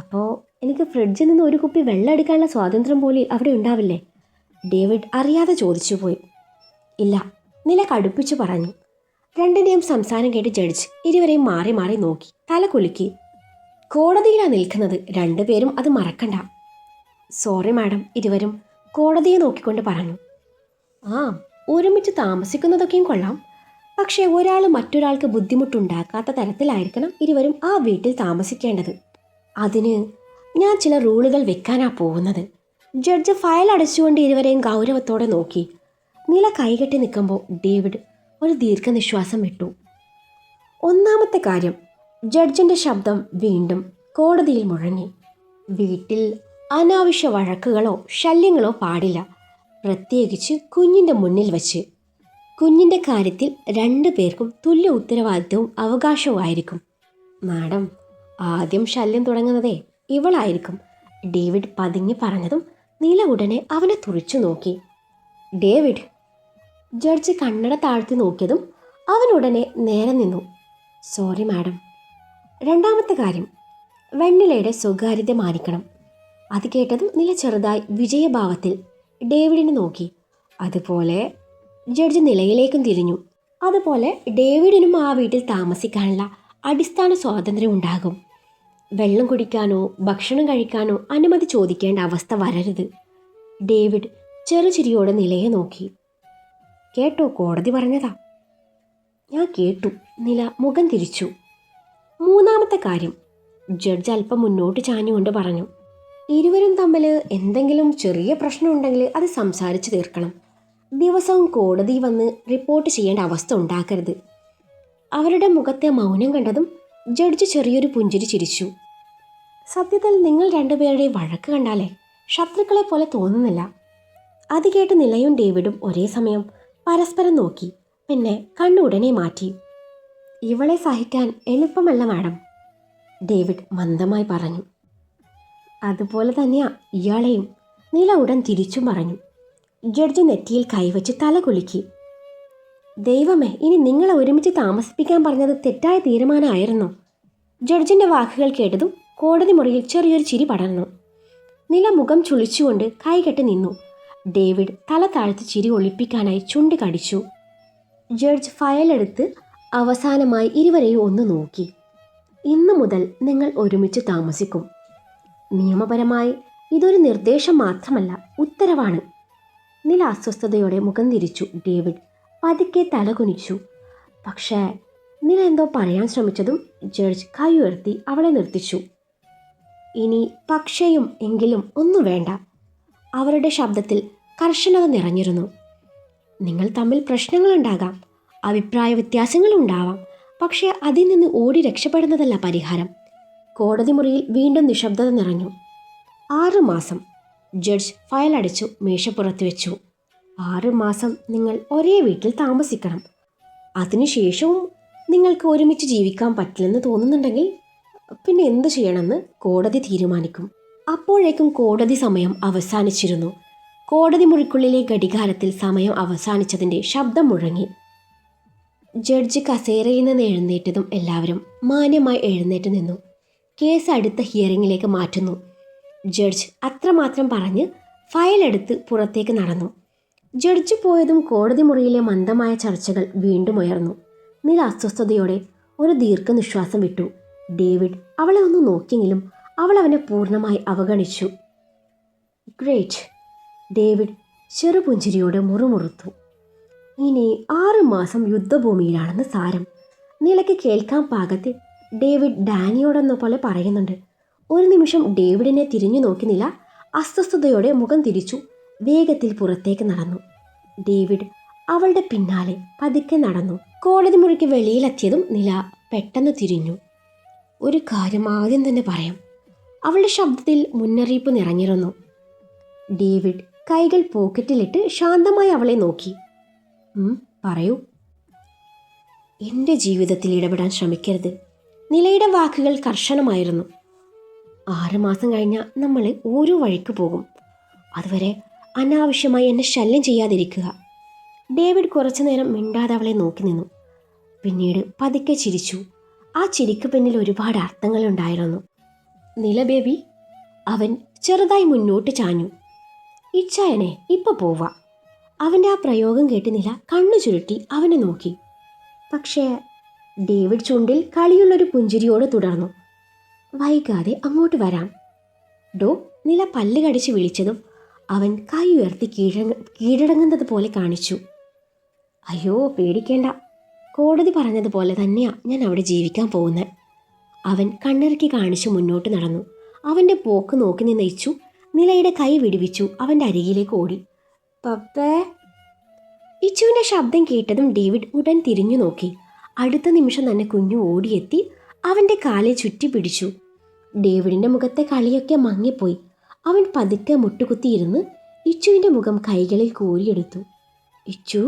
അപ്പോൾ എനിക്ക് ഫ്രിഡ്ജിൽ നിന്ന് ഒരു കുപ്പി വെള്ളം എടുക്കാനുള്ള സ്വാതന്ത്ര്യം പോലും അവിടെ ഉണ്ടാവില്ലേ? ഡേവിഡ് അറിയാതെ ചോദിച്ചു പോയി. ഇല്ല, നില കടുപ്പിച്ചു പറഞ്ഞു. രണ്ടിൻ്റെയും സംസാരം കേട്ട് ജഡ്ജ് ഇരുവരെയും മാറി മാറി നോക്കി തല കുലുക്കി. കോടതിയിലാണ് നിൽക്കുന്നത്, രണ്ടുപേരും അത് മറക്കണ്ട. സോറി മാഡം, ഇരുവരും കോടതിയെ നോക്കിക്കൊണ്ട് പറഞ്ഞു. ആ, ഒരുമിച്ച് താമസിക്കുന്നതൊക്കെയും കൊള്ളാം, പക്ഷേ ഒരാൾ മറ്റൊരാൾക്ക് ബുദ്ധിമുട്ടുണ്ടാക്കാത്ത തരത്തിലായിരിക്കണം ഇരുവരും ആ വീട്ടിൽ താമസിക്കേണ്ടത്. അതിന് ഞാൻ ചില റൂളുകൾ വെക്കാനാ പോകുന്നത്. ജഡ്ജ് ഫയൽ അടച്ചുകൊണ്ട് ഇരുവരെയും ഗൗരവത്തോടെ നോക്കി. നില കൈകെട്ടി നിൽക്കുമ്പോൾ ഡേവിഡ് ഒരു ദീർഘനിശ്വാസം വിട്ടു. ഒന്നാമത്തെ കാര്യം, ജഡ്ജിൻ്റെ ശബ്ദം വീണ്ടും കോടതിയിൽ മുഴങ്ങി. വീട്ടിൽ അനാവശ്യ വഴക്കുകളോ ശല്യങ്ങളോ പാടില്ല, പ്രത്യേകിച്ച് കുഞ്ഞിൻ്റെ മുന്നിൽ വച്ച്. കുഞ്ഞിൻ്റെ കാര്യത്തിൽ രണ്ടു പേർക്കും തുല്യ ഉത്തരവാദിത്വവും അവകാശവുമായിരിക്കും. മാഡം, ആദ്യം ശല്യം തുടങ്ങുന്നതേ ഇവളായിരിക്കും. ഡേവിഡ് പതുങ്ങി പറഞ്ഞതും നീല ഉടനെ അവനെ തുറിച്ചു നോക്കി. ഡേവിഡ്. ജഡ്ജ് കണ്ണട താഴ്ത്തി നോക്കിയതും അവനുടനെ നേരെ നിന്നു. Sorry madam. രണ്ടാമത്തെ കാര്യം, വെണ്ണിലയുടെ സ്വകാര്യത മാനിക്കണം. അത് കേട്ടതും നില ചെറുതായി വിജയഭാവത്തിൽ ഡേവിഡിനെ നോക്കി. അതുപോലെ ജഡ്ജ് നിലയിലേക്കും തിരിഞ്ഞു. അതുപോലെ ഡേവിഡിനും ആ വീട്ടിൽ താമസിക്കാനുള്ള അടിസ്ഥാന സ്വാതന്ത്ര്യം ഉണ്ടാകും. വെള്ളം കുടിക്കാനോ ഭക്ഷണം കഴിക്കാനോ അനുമതി ചോദിക്കേണ്ട അവസ്ഥ വരരുത്. ഡേവിഡ് ചെറുചിരിയോടെ നിലയെ നോക്കി. കേട്ടോ, കോടതി പറഞ്ഞതാ. ഞാൻ കേട്ടു. നില മുഖം തിരിച്ചു. മൂന്നാമത്തെ കാര്യം, ജഡ്ജ് അല്പം മുന്നോട്ട് ചാഞ്ഞുകൊണ്ട് പറഞ്ഞു. ഇരുവരും തമ്മിൽ എന്തെങ്കിലും ചെറിയ പ്രശ്നമുണ്ടെങ്കിൽ അത് സംസാരിച്ച് തീർക്കണം. ദിവസവും കോടതി വന്ന് റിപ്പോർട്ട് ചെയ്യേണ്ട അവസ്ഥ ഉണ്ടാക്കരുത്. അവരുടെ മുഖത്തെ മൗനം കണ്ടതും ജഡ്ജ് ചെറിയൊരു പുഞ്ചിരി ചിരിച്ചു. സത്യത്തിൽ നിങ്ങൾ രണ്ടുപേരുടെയും വഴക്ക് കണ്ടാലേ ശത്രുക്കളെ പോലെ തോന്നുന്നില്ല. അത് കേട്ട് നിലയും ഡേവിഡും ഒരേ സമയം പരസ്പരം നോക്കി. പിന്നെ കണ്ണുടനെ മാറ്റി. ഇവളെ സഹിക്കാൻ എളുപ്പമല്ല മാഡം, ഡേവിഡ് മന്ദമായി പറഞ്ഞു. അതുപോലെ തന്നെയാ ഇയാളെയും, നില ഉടൻ തിരിച്ചും പറഞ്ഞു. ജഡ്ജ് നെറ്റിയിൽ കൈവച്ച് തല കുലുക്കി. ദൈവമേ, ഇനി നിങ്ങളെ ഒരുമിച്ച് താമസിപ്പിക്കാൻ പറഞ്ഞത് തെറ്റായ തീരുമാനമായിരുന്നോ? ജഡ്ജിൻ്റെ വാക്കുകൾ കേട്ടതും കോടതി മുറിയിൽ ചെറിയൊരു ചിരി പടർന്നു. നില മുഖം ചുളിച്ചുകൊണ്ട് കൈകെട്ടി നിന്നു. ഡേവിഡ് തല താഴ്ത്തി ചിരി ഒളിപ്പിക്കാനായി ചുണ്ട് കടിച്ചു. ജഡ്ജ് ഫയലെടുത്ത് അവസാനമായി ഇരുവരെയും ഒന്ന് നോക്കി. ഇന്നു മുതൽ നിങ്ങൾ ഒരുമിച്ച് താമസിക്കും. നിയമപരമായി ഇതൊരു നിർദ്ദേശം മാത്രമല്ല, ഉത്തരവാണ്. നില അസ്വസ്ഥതയോടെ മുഖം തിരിച്ചു. ഡേവിഡ് പതുക്കെ തലകുനിച്ചു. പക്ഷേ നില എന്തോ പറയാൻ ശ്രമിച്ചതും ജഡ്ജ് കൈ ഉയർത്തി അവളെ നിർത്തിച്ചു. ഇനി പക്ഷേയും എങ്കിലും ഒന്നും വേണ്ട. അവരുടെ ശബ്ദത്തിൽ കർശനത നിറഞ്ഞിരുന്നു. നിങ്ങൾ തമ്മിൽ പ്രശ്നങ്ങളുണ്ടാകാം, അഭിപ്രായ വ്യത്യാസങ്ങളുണ്ടാവാം, പക്ഷേ അതിൽ നിന്ന് ഓടി രക്ഷപ്പെടുന്നതല്ല പരിഹാരം. കോടതി മുറിയിൽ വീണ്ടും നിശബ്ദത നിറഞ്ഞു. 6 മാസം. ജഡ്ജ് ഫയൽ അടച്ചു മേശപ്പുറത്ത് വെച്ചു. 6 മാസം നിങ്ങൾ ഒരേ വീട്ടിൽ താമസിക്കണം. അതിനുശേഷവും നിങ്ങൾക്ക് ഒരുമിച്ച് ജീവിക്കാൻ പറ്റില്ലെന്ന് തോന്നുന്നുണ്ടെങ്കിൽ പിന്നെ എന്തു ചെയ്യണമെന്ന് കോടതി തീരുമാനിക്കും. അപ്പോഴേക്കും കോടതി സമയം അവസാനിച്ചിരുന്നു. കോടതി മുറിക്കുള്ളിലെ ഘടികാരത്തിൽ സമയം അവസാനിച്ചതിൻ്റെ ശബ്ദം മുഴങ്ങി. ജഡ്ജ് കസേരയിൽ നിന്ന് എഴുന്നേറ്റതും എല്ലാവരും മാന്യമായി എഴുന്നേറ്റ് നിന്നു. കേസ് അടുത്ത ഹിയറിങ്ങിലേക്ക് മാറ്റുന്നു. ജഡ്ജ് അത്രമാത്രം പറഞ്ഞ് ഫയലെടുത്ത് പുറത്തേക്ക് നടന്നു. ജഡ്ജ് പോയതും കോടതി മുറിയിലെ മന്ദമായ ചർച്ചകൾ വീണ്ടും ഉയർന്നു. നില അസ്വസ്ഥതയോടെ ഒരു ദീർഘനിശ്വാസം വിട്ടു. ഡേവിഡ് അവളെ ഒന്ന് നോക്കിയെങ്കിലും അവൾ അവനെ പൂർണ്ണമായി അവഗണിച്ചു. ഗ്രേറ്റ്, ഡേവിഡ് ചെറുപുഞ്ചിരിയോടെ മുറുമുറുത്തു. ഇനി 6 മാസം യുദ്ധഭൂമിയിലാണെന്ന് സാരം. നിലയ്ക്ക് കേൾക്കാൻ പാകത്തിൽ ഡേവിഡ് ഡാനിയോടെന്ന പോലെ പറയുന്നുണ്ട്. ഒരു നിമിഷം ഡേവിഡിനെ തിരിഞ്ഞു നോക്കി നില അസ്വസ്ഥതയോടെ മുഖം തിരിച്ചു വേഗത്തിൽ പുറത്തേക്ക് നടന്നു. ഡേവിഡ് അവളുടെ പിന്നാലെ പതുക്കെ നടന്നു. കോടതി മുറിക്ക് വെളിയിലെത്തിയതും നില പെട്ടെന്ന് തിരിഞ്ഞു. ഒരു കാര്യം ആദ്യം തന്നെ പറയാം. അവളുടെ ശബ്ദത്തിൽ മുന്നറിയിപ്പ് നിറഞ്ഞിരുന്നു. ഡേവിഡ് കൈകൾ പോക്കറ്റിലിട്ട് ശാന്തമായി അവളെ നോക്കി. പറയൂ. എൻ്റെ ജീവിതത്തിൽ ഇടപെടാൻ ശ്രമിക്കരുത്. നിലയുടെ വാക്കുകൾ കർശനമായിരുന്നു. 6 മാസം കഴിഞ്ഞാൽ നമ്മൾ ഓരോ വഴിക്ക് പോകും. അതുവരെ അനാവശ്യമായി എന്നെ ശല്യം ചെയ്യാതിരിക്കുക. ഡേവിഡ് കുറച്ചു നേരം മിണ്ടാതെ അവളെ നോക്കി നിന്നു. പിന്നീട് പതുക്കെ ചിരിച്ചു. ആ ചിരിക്ക് പിന്നിൽ ഒരുപാട് അർത്ഥങ്ങളുണ്ടായിരുന്നു. നില ബേബി, അവൻ ചെറുതായി മുന്നോട്ട് ചാഞ്ഞു. ഇച്ഛായനെ ഇപ്പൊ പോവാ. അവൻ്റെ ആ പ്രയോഗം കേട്ട് നില കണ്ണു ചുരുട്ടി അവനെ നോക്കി. പക്ഷേ ഡേവിഡ് ചുണ്ടിൽ കളിയുള്ളൊരു പുഞ്ചിരിയോട് തുടർന്നു. വൈകാതെ അങ്ങോട്ട് വരാം. ഡോ, നില പല്ല് കടിച്ച് വിളിച്ചതും അവൻ കൈ ഉയർത്തി കീഴടങ്ങുന്നത് പോലെ കാണിച്ചു. അയ്യോ പേടിക്കേണ്ട, കോടതി പറഞ്ഞതുപോലെ തന്നെയാ ഞാൻ അവിടെ ജീവിക്കാൻ പോകുന്നത്. അവൻ കണ്ണിറുക്കി കാണിച്ചു മുന്നോട്ട് നടന്നു. അവൻ്റെ പോക്ക് നോക്കി നിന്ന് ഇച്ചു നിലയുടെ കൈ വിടുവിച്ചു അവൻ്റെ അരികിലേക്ക് ഓടി. പപ്പേ. ഇച്ചുവിൻ്റെ ശബ്ദം കേട്ടതും ഡേവിഡ് ഉടൻ തിരിഞ്ഞു നോക്കി. അടുത്ത നിമിഷം തന്നെ കുഞ്ഞു ഓടിയെത്തി അവൻ്റെ കാലിൽ ചുറ്റി പിടിച്ചു. ഡേവിഡിൻ്റെ മുഖത്തെ കളിയൊക്കെ മങ്ങിപ്പോയി. അവൻ പതുക്കെ മുട്ടുകുത്തിയിരുന്ന് ഇച്ചുവിൻ്റെ മുഖം കൈകളിൽ കോരിയെടുത്തു. ഇച്ചു,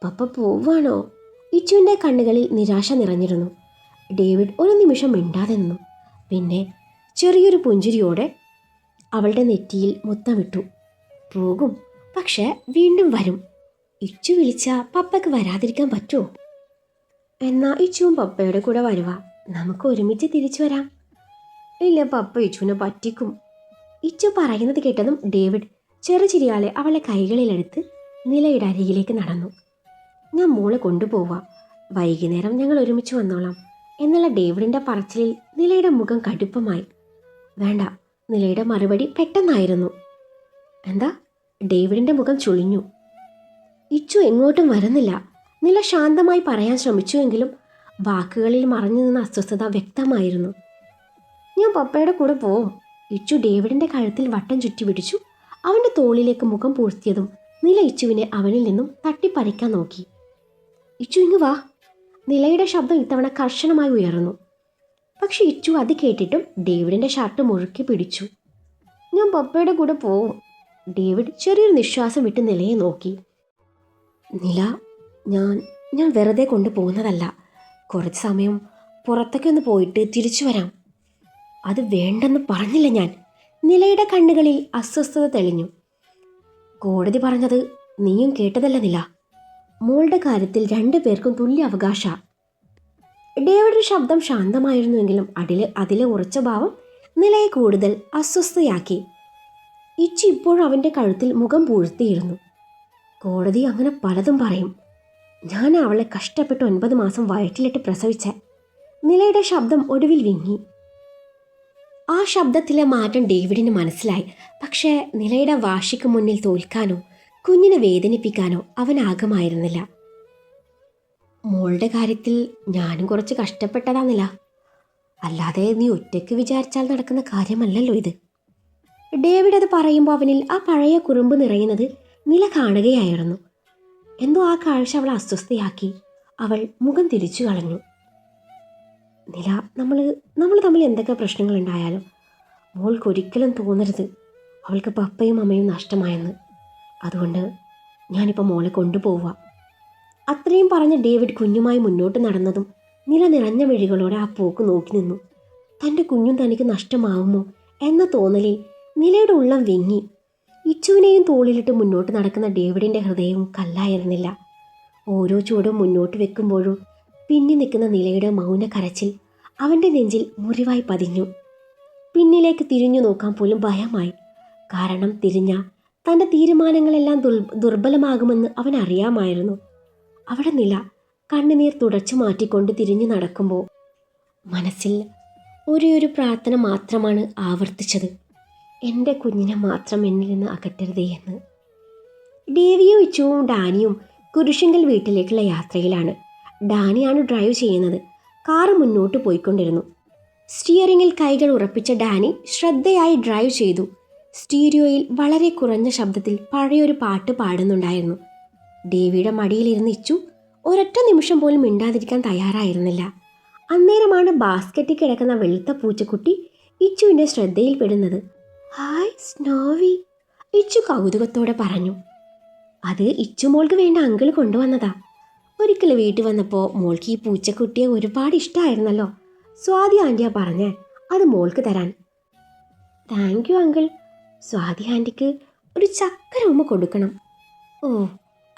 പപ്പ പോവാണോ? ഇച്ചുവിൻ്റെ കണ്ണുകളിൽ നിരാശ നിറഞ്ഞിരുന്നു. ഡേവിഡ് ഒരു നിമിഷം മിണ്ടാതെ നിന്നു. പിന്നെ ചെറിയൊരു പുഞ്ചിരിയോടെ അവളുടെ നെറ്റിയിൽ മുത്തമിട്ടു. പോകും, പക്ഷേ വീണ്ടും വരും. ഇച്ചു വിളിച്ച പപ്പയ്ക്ക് വരാതിരിക്കാൻ പറ്റുമോ? എന്നാ ഇച്ചുവും പപ്പയുടെ കൂടെ വരുവാ. നമുക്ക് ഒരുമിച്ച് തിരിച്ചു വരാം. ഇല്ല, പപ്പ ഇച്ചുവിനെ പറ്റിക്കും. ഇച്ചു പറയുന്നത് കേട്ടതും ഡേവിഡ് ചെറുചിരിയാലെ അവളെ കൈകളിലെടുത്ത് നിലയുടെ അരികിലേക്ക് നടന്നു. ഞാൻ മോളെ കൊണ്ടുപോവാ. വൈകുന്നേരം ഞങ്ങൾ ഒരുമിച്ച് വന്നോളാം എന്നുള്ള ഡേവിഡിൻ്റെ പറച്ചിലിൽ നിലയുടെ മുഖം കടുപ്പമായി. വേണ്ട. നിലയുടെ മറുപടി പെട്ടെന്നായിരുന്നു. എന്താ? ഡേവിഡിൻ്റെ മുഖം ചുളിഞ്ഞു. ഇച്ചു എങ്ങോട്ടും വരുന്നില്ല. നില ശാന്തമായി പറയാൻ ശ്രമിച്ചുവെങ്കിലും വാക്കുകളിൽ മറഞ്ഞു നിന്ന അസ്വസ്ഥത വ്യക്തമായിരുന്നു. ഞാൻ പപ്പയുടെ കൂടെ പോവും. ഇച്ചു ഡേവിഡിൻ്റെ കഴുത്തിൽ വട്ടം ചുറ്റി പിടിച്ചു. അവൻ്റെ തോളിലേക്ക് മുഖം പൂഴ്ത്തിയതും നില ഇച്ചുവിനെ അവനിൽ നിന്നും തട്ടിപ്പറിക്കാൻ നോക്കി. ഇച്ചു ഇങ്ങ് വാ. നിലയുടെ ശബ്ദം ഇത്തവണ കർശനമായി ഉയർന്നു. പക്ഷെ ഇച്ചു അത് കേട്ടിട്ടും ഡേവിഡിൻ്റെ ഷർട്ട് മുറുക്കി പിടിച്ചു. ഞാൻ പപ്പയുടെ കൂടെ പോവും. ഡേവിഡ് ചെറിയൊരു നിശ്വാസം വിട്ട് നിലയെ നോക്കി. നില, ഞാൻ വെറുതെ കൊണ്ടുപോകുന്നതല്ല. കുറച്ച് സമയം പുറത്തൊക്കെ ഒന്ന് പോയിട്ട് തിരിച്ചു വരാം. അത് വേണ്ടെന്ന് പറഞ്ഞില്ല ഞാൻ. നിലയുടെ കണ്ണുകളിൽ അസ്വസ്ഥത തെളിഞ്ഞു. കോടതി പറഞ്ഞത് നീയും കേട്ടതല്ല നില. മോളുടെ കാര്യത്തിൽ 2 പേർക്കും തുല്യ അവകാശ. ഡേവിഡിന്റെ ശബ്ദം ശാന്തമായിരുന്നുവെങ്കിലും അതിലെ ഉറച്ച ഭാവം നിലയെ കൂടുതൽ അസ്വസ്ഥയാക്കി. ഇച്ചി ഇപ്പോഴും അവൻ്റെ കഴുത്തിൽ മുഖം പൂഴ്ത്തിയിരുന്നു. കോടതി അങ്ങനെ പലതും പറയും. ഞാൻ അവളെ കഷ്ടപ്പെട്ട് 9 മാസം വയറ്റിലിട്ട് പ്രസവിച്ച. നിലയുടെ ശബ്ദം ഒടുവിൽ വിങ്ങി. ആ ശബ്ദത്തിലെ മാറ്റം ഡേവിഡിന് മനസ്സിലായി. പക്ഷേ നിലയുടെ വാശിക്ക് മുന്നിൽ തോൽക്കാനോ കുഞ്ഞിനെ വേദനിപ്പിക്കാനോ അവനാകുമായിരുന്നില്ല. മോളുടെ കാര്യത്തിൽ ഞാനും കുറച്ച് കഷ്ടപ്പെട്ടതാന്നില്ല. അല്ലാതെ നീ ഒറ്റയ്ക്ക് വിചാരിച്ചാൽ നടക്കുന്ന കാര്യമല്ലല്ലോ ഇത്. ഡേവിഡ് അത് പറയുമ്പോൾ അവനിൽ ആ പഴയ കുറുമ്പ് നിറയുന്നത് നില കാണുകയായിരുന്നു. എന്തോ ആ കാഴ്ച അവളെ അസ്വസ്ഥയാക്കി. അവൾ മുഖം തിരിച്ചു കളഞ്ഞു. നില, നമ്മൾ തമ്മിൽ എന്തൊക്കെ പ്രശ്നങ്ങൾ ഉണ്ടായാലും മോൾക്കൊരിക്കലും തോന്നരുത് അവൾക്ക് പപ്പയും അമ്മയും നഷ്ടമായെന്ന്. അതുകൊണ്ട് ഞാനിപ്പോൾ മോളെ കൊണ്ടുപോവുക. അത്രയും പറഞ്ഞ് ഡേവിഡ് കുഞ്ഞുമായി മുന്നോട്ട് നടന്നതും നില നിറഞ്ഞ മിഴികളോടെ ആ പോക്ക് നോക്കി നിന്നു. തൻ്റെ കുഞ്ഞും തനിക്ക് നഷ്ടമാവുമോ എന്ന തോന്നലിൽ നിലയുടെ ഉള്ളം വിങ്ങി. ഇച്ചുവിനെയും തോളിലിട്ട് മുന്നോട്ട് നടക്കുന്ന ഡേവിഡിൻ്റെ ഹൃദയവും കല്ലായിരുന്നില്ല. ഓരോ ചുവടും മുന്നോട്ട് വെക്കുമ്പോഴും പിന്നി നിൽക്കുന്ന നിലയുടെ മൗന കരച്ചിൽ അവൻ്റെ നെഞ്ചിൽ മുറിവായി പതിഞ്ഞു. പിന്നിലേക്ക് തിരിഞ്ഞു നോക്കാൻ പോലും ഭയമായി. കാരണം തിരിഞ്ഞ തൻ്റെ തീരുമാനങ്ങളെല്ലാം ദുർബലമാകുമെന്ന് അവൻ അറിയാമായിരുന്നു. അവിടെ നില കണ്ണുനീർ തുടച്ചു മാറ്റിക്കൊണ്ട് തിരിഞ്ഞു നടക്കുമ്പോൾ മനസ്സിൽ ഒരു പ്രാർത്ഥന മാത്രമാണ് ആവർത്തിച്ചത്. എൻ്റെ കുഞ്ഞിനെ മാത്രം എന്നിൽ നിന്ന് അകറ്റരുതേ എന്ന്. ഡേവിയും ഇച്ചുവും ഡാനിയും കുരിശിങ്കൽ വീട്ടിലേക്കുള്ള യാത്രയിലാണ്. ഡാനിയാണ് ഡ്രൈവ് ചെയ്യുന്നത്. കാറ് മുന്നോട്ട് പോയിക്കൊണ്ടിരുന്നു. സ്റ്റിയറിങ്ങിൽ കൈകൾ ഉറപ്പിച്ച ഡാനി ശ്രദ്ധയായി ഡ്രൈവ് ചെയ്തു. സ്റ്റീരിയോയിൽ വളരെ കുറഞ്ഞ ശബ്ദത്തിൽ പഴയൊരു പാട്ട് പാടുന്നുണ്ടായിരുന്നു. ഡേവിയുടെ മടിയിലിരുന്ന് ഇച്ചു ഒരൊറ്റ നിമിഷം പോലും മിണ്ടാതിരിക്കാൻ തയ്യാറായിരുന്നില്ല. അന്നേരമാണ് ബാസ്ക്കറ്റിൽ കിടക്കുന്ന വെളുത്ത പൂച്ചക്കുട്ടി ഇച്ചുവിൻ്റെ ശ്രദ്ധയിൽപ്പെടുന്നത്. ഹായ് സ്നോവി, ഇച്ചു കൗതുകത്തോടെ പറഞ്ഞു. അത് ഇച്ചു മോൾക്ക് വേണ്ട അങ്കിൾ കൊണ്ടുവന്നതാ. ഒരിക്കൽ വീട്ടിൽ വന്നപ്പോൾ മോൾക്ക് ഈ പൂച്ചക്കുട്ടിയെ ഒരുപാട് ഇഷ്ടമായിരുന്നല്ലോ. സ്വാതി ആൻറ്റിയാ പറഞ്ഞേ അത് മോൾക്ക് തരാൻ. Thank you uncle. സ്വാതി ആൻറ്റിക്ക് ഒരു ചക്കര ഉമ്മ കൊടുക്കണം. ഓ,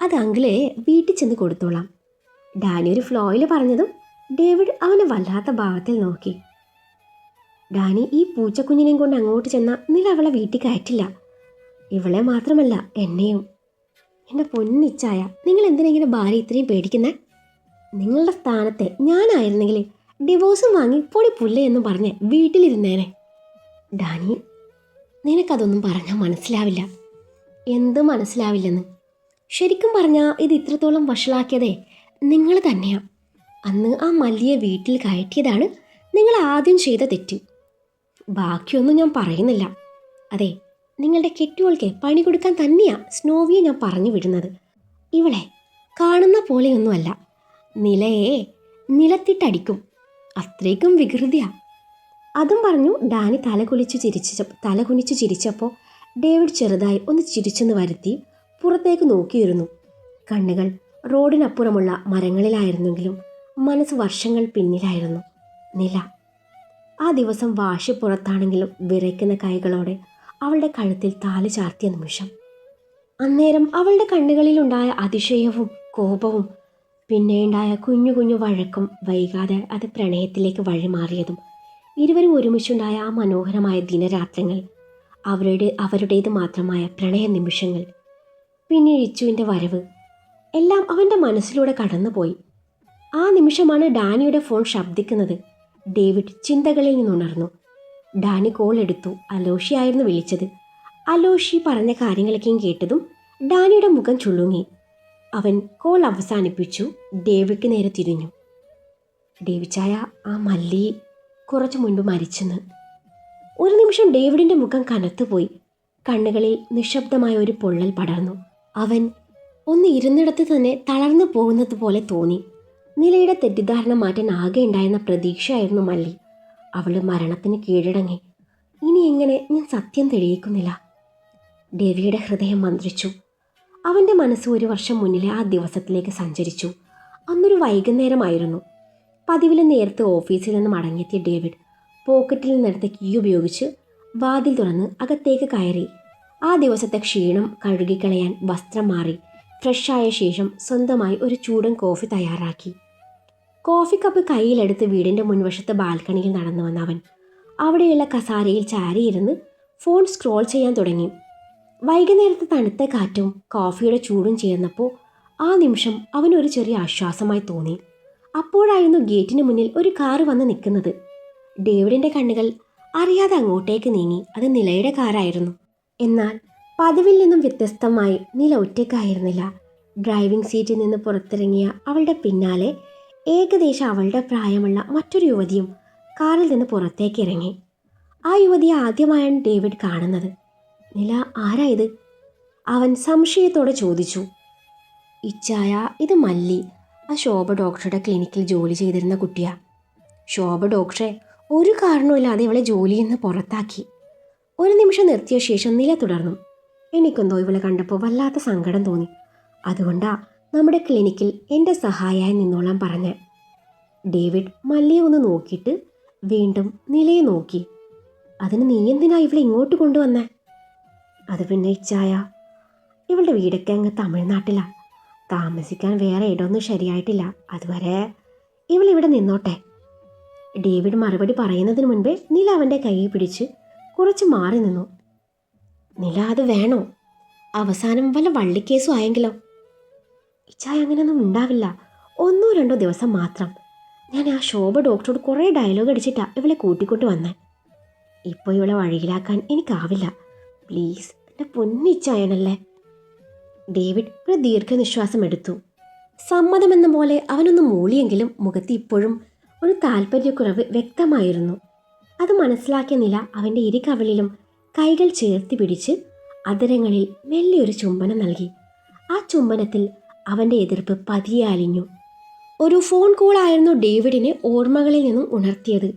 അത് അങ്കിളെ വീട്ടിൽ ചെന്ന് കൊടുത്തോളാം. ഡാനി ഒരു ഫ്ലോയിൽ പറഞ്ഞതും ഡേവിഡ് അവനെ വല്ലാത്ത ഭാവത്തിൽ നോക്കി. ഡാനി ഈ പൂച്ചക്കുഞ്ഞിനെയും കൊണ്ട് അങ്ങോട്ട് ചെന്നാൽ നില അവളെ വീട്ടിൽ കയറ്റില്ല. ഇവളെ മാത്രമല്ല എന്നെയും. എൻ്റെ പൊന്നിച്ചായ, നിങ്ങൾ എന്തിനെങ്കിലും ഭാര്യ ഇത്രയും പേടിക്കുന്നേ? നിങ്ങളുടെ സ്ഥാനത്തെ ഞാനായിരുന്നെങ്കിൽ ഡിവോഴ്സും വാങ്ങി പൊടി പുല്ലേ എന്നും പറഞ്ഞ് വീട്ടിലിരുന്നേനെ. ഡാനി, നിനക്കതൊന്നും പറഞ്ഞാൽ മനസ്സിലാവില്ല. എന്ത് മനസ്സിലാവില്ലെന്ന്? ശരിക്കും പറഞ്ഞാൽ ഇത് ഇത്രത്തോളം വഷളാക്കിയതേ നിങ്ങൾ തന്നെയാ. അന്ന് ആ മല്ലിയെ വീട്ടിൽ കയറ്റിയതാണ് നിങ്ങൾ ആദ്യം ചെയ്ത തെറ്റ്. ബാക്കിയൊന്നും ഞാൻ പറയുന്നില്ല. അതെ, നിങ്ങളുടെ കെട്ടുകൾക്ക് പണി കൊടുക്കാൻ തന്നെയാ സ്നോവിയെ ഞാൻ പറഞ്ഞു വിടുന്നത്. ഇവളെ കാണുന്ന പോലെയൊന്നുമല്ല. നിലയെ നിലത്തിട്ടടിക്കും. അത്രയ്ക്കും വികൃതിയാ. അതും പറഞ്ഞു ഡാനി തലകുനിച്ചു ചിരിച്ചപ്പോൾ ഡേവിഡ് ചെറുതായി ഒന്ന് ചിരിച്ചെന്ന് വരുത്തി പുറത്തേക്ക് നോക്കിയിരുന്നു. കണ്ണുകൾ റോഡിനപ്പുറമുള്ള മരങ്ങളിലായിരുന്നെങ്കിലും മനസ്സ് വർഷങ്ങൾ പിന്നിലായിരുന്നു. നില ആ ദിവസം വാശിപ്പുറത്താണെങ്കിലും വിറയ്ക്കുന്ന കൈകളോടെ അവളുടെ കഴുത്തിൽ താലി ചാർത്തിയ നിമിഷം. അന്നേരം അവളുടെ കണ്ണുകളിലുണ്ടായ അതിശയവും കോപവും പിന്നെയുണ്ടായ കുഞ്ഞു കുഞ്ഞു വഴക്കും വൈകാതെ അത് പ്രണയത്തിലേക്ക് വഴിമാറിയതും ഇരുവരും ഒരുമിച്ചുണ്ടായ ആ മനോഹരമായ ദിനരാത്രങ്ങൾ, അവരുടേത് മാത്രമായ പ്രണയ നിമിഷങ്ങൾ, പിന്നെ ഇച്ചുവിൻ്റെ വരവ്, എല്ലാം അവൻ്റെ മനസ്സിലൂടെ കടന്നുപോയി. ആ നിമിഷമാണ് ഡാനിയുടെ ഫോൺ ശബ്ദിക്കുന്നത്. ഡേവിഡ് ചിന്തകളിൽ നിന്നുണർന്നു. ഡാനി കോൾ എടുത്തു. അലോഷിയായിരുന്നു വിളിച്ചത്. അലോഷി പറഞ്ഞ കാര്യങ്ങളൊക്കെയും കേട്ടതും ഡാനിയുടെ മുഖം ചുളുങ്ങി. അവൻ കോൾ അവസാനിപ്പിച്ചു. ഡേവിഡ്ക്ക് നേരെ തിരിഞ്ഞു. ഡേവിച്ചായ, ആ മല്ലി കുറച്ചു മുൻപ് മരിച്ചെന്ന്. ഒരു നിമിഷം ഡേവിഡിൻ്റെ മുഖം കനത്തുപോയി. കണ്ണുകളിൽ നിശബ്ദമായ ഒരു പൊള്ളൽ പടർന്നു. അവൻ ഒന്ന് ഇരുന്നിടത്ത് തന്നെ തളർന്നു പോകുന്നത് പോലെ തോന്നി. നിലയുടെ തെറ്റിദ്ധാരണ മാറ്റാൻ ആകെ ഉണ്ടായിരുന്ന പ്രതീക്ഷയായിരുന്നു മല്ലി. അവൾ മരണത്തിന് കീഴടങ്ങി. ഇനി എങ്ങനെ ഞാൻ സത്യം തെളിയിക്കുന്നില്ല? ഡേവിയുടെ ഹൃദയം മന്ത്രിച്ചു. അവൻ്റെ മനസ്സ് 1 വർഷം മുന്നിലെ ആ ദിവസത്തിലേക്ക് സഞ്ചരിച്ചു. അന്നൊരു വൈകുന്നേരമായിരുന്നു. പതിവിലും നേരത്തെ ഓഫീസിൽ നിന്ന് മടങ്ങിയെത്തിയ ഡേവിഡ് പോക്കറ്റിൽ നിന്നെടുത്ത കീ ഉപയോഗിച്ച് വാതിൽ തുറന്ന് അകത്തേക്ക് കയറി. ആ ദിവസത്തെ ക്ഷീണം കഴുകിക്കളയാൻ വസ്ത്രം മാറി ഫ്രഷായ ശേഷം സ്വന്തമായി ഒരു ചൂടൻ കോഫി തയ്യാറാക്കി. കോഫി കപ്പ് കയ്യിലെടുത്ത് വീടിൻ്റെ മുൻവശത്തെ ബാൽക്കണിയിൽ നടന്നു വന്ന അവൻ അവിടെയുള്ള കസാരയിൽ ചാരിയിരുന്ന് ഫോൺ സ്ക്രോൾ ചെയ്യാൻ തുടങ്ങി. വൈകുന്നേരത്തെ തണുത്ത കാറ്റും കോഫിയുടെ ചൂടും ചേർന്നപ്പോൾ ആ നിമിഷം അവനൊരു ചെറിയ ആശ്വാസമായി തോന്നി. അപ്പോഴായിരുന്നു ഗേറ്റിന് മുന്നിൽ ഒരു കാറ് വന്ന് നിൽക്കുന്നത്. ഡേവിഡിൻ്റെ കണ്ണുകൾ അറിയാതെ അങ്ങോട്ടേക്ക് നീങ്ങി. അത് നിലയുടെ കാറായിരുന്നു. എന്നാൽ പതിവിൽ നിന്നും വ്യത്യസ്തമായി നില ഒറ്റയ്ക്കായിരുന്നില്ല. ഡ്രൈവിംഗ് സീറ്റിൽ നിന്ന് പുറത്തിറങ്ങിയ അവളുടെ പിന്നാലെ ഏകദേശം അവളുടെ പ്രായമുള്ള മറ്റൊരു യുവതിയും കാറിൽ നിന്ന് പുറത്തേക്ക് ഇറങ്ങി. ആ യുവതിയെ ആദ്യമായാണ് ഡേവിഡ് കാണുന്നത്. നില, ആരാ ഇത്? അവൻ സംശയത്തോടെ ചോദിച്ചു. ഇച്ചായ, ഇത് മല്ലി, ആ ശോഭ ഡോക്ടറുടെ ക്ലിനിക്കിൽ ജോലി ചെയ്തിരുന്ന കുട്ടിയാ. ശോഭ ഡോക്ടറെ ഒരു കാരണവുമില്ലാതെ ഇവളെ ജോലിയിൽ നിന്ന് പുറത്താക്കി. ഒരു നിമിഷം നിർത്തിയ ശേഷം നില തുടർന്നു. എനിക്കെന്തോ ഇവളെ കണ്ടപ്പോൾ വല്ലാത്ത സങ്കടം തോന്നി. അതുകൊണ്ടാ നമ്മുടെ ക്ലിനിക്കിൽ എൻ്റെ സഹായിയായി നിന്നോളാൻ പറഞ്ഞ്. ഡേവിഡ് മല്ലിയെ ഒന്ന് നോക്കിയിട്ട് വീണ്ടും നിലയെ നോക്കി. അതിന് നീ എന്തിനാ ഇവളെ ഇങ്ങോട്ട് കൊണ്ടുവന്നേ? അത് പിന്നെ ഇച്ചായ, ഇവളുടെ വീടൊക്കെ അങ്ങ് തമിഴ്നാട്ടിലാണ്. താമസിക്കാൻ വേറെ ഇടമൊന്നും ശരിയായിട്ടില്ല. അതുവരെ ഇവളിവിടെ നിന്നോട്ടെ. ഡേവിഡ് മറുപടി പറയുന്നതിന് മുൻപേ നില അവൻ്റെ കൈ പിടിച്ച് കുറച്ച് മാറി നിന്നു. നില, അത് വേണോ? അവസാനം വല്ല വള്ളിക്കേസും ആയെങ്കിലോ? ഇച്ചായ, അങ്ങനെയൊന്നും ഉണ്ടാവില്ല. ഒന്നോ രണ്ടോ ദിവസം മാത്രം. ഞാൻ ആ ശോഭ ഡോക്ടറോട് കുറേ ഡയലോഗ് അടിച്ചിട്ടാണ് ഇവളെ കൂട്ടിക്കൊണ്ട് വന്നേ. ഇപ്പോൾ ഇവളെ വഴിയിലാക്കാൻ എനിക്കാവില്ല. പ്ലീസ്, എൻ്റെ പൊന്നിച്ചായനല്ലേ. ഡേവിഡ് ഒരു ദീർഘനിശ്വാസം എടുത്തു. സമ്മതമെന്ന പോലെ അവനൊന്ന് മൂളിയെങ്കിലും മുഖത്ത് ഇപ്പോഴും ഒരു താല്പര്യക്കുറവ് വ്യക്തമായിരുന്നു. അത് മനസ്സിലാക്കിയ നില അവൻ്റെ ഇരുകവിളിലും കൈകൾ ചേർത്ത് പിടിച്ച് അധരങ്ങളിൽ മെല്ലെ ഒരു ചുംബനം നൽകി. ആ ചുംബനത്തിൽ അവൻ്റെ എതിർപ്പ് പതിയെ അലിഞ്ഞു. ഒരു ഫോൺ കോളായിരുന്നു ഡേവിഡിനെ ഓർമ്മകളിൽ നിന്നും ഉണർത്തിയത്.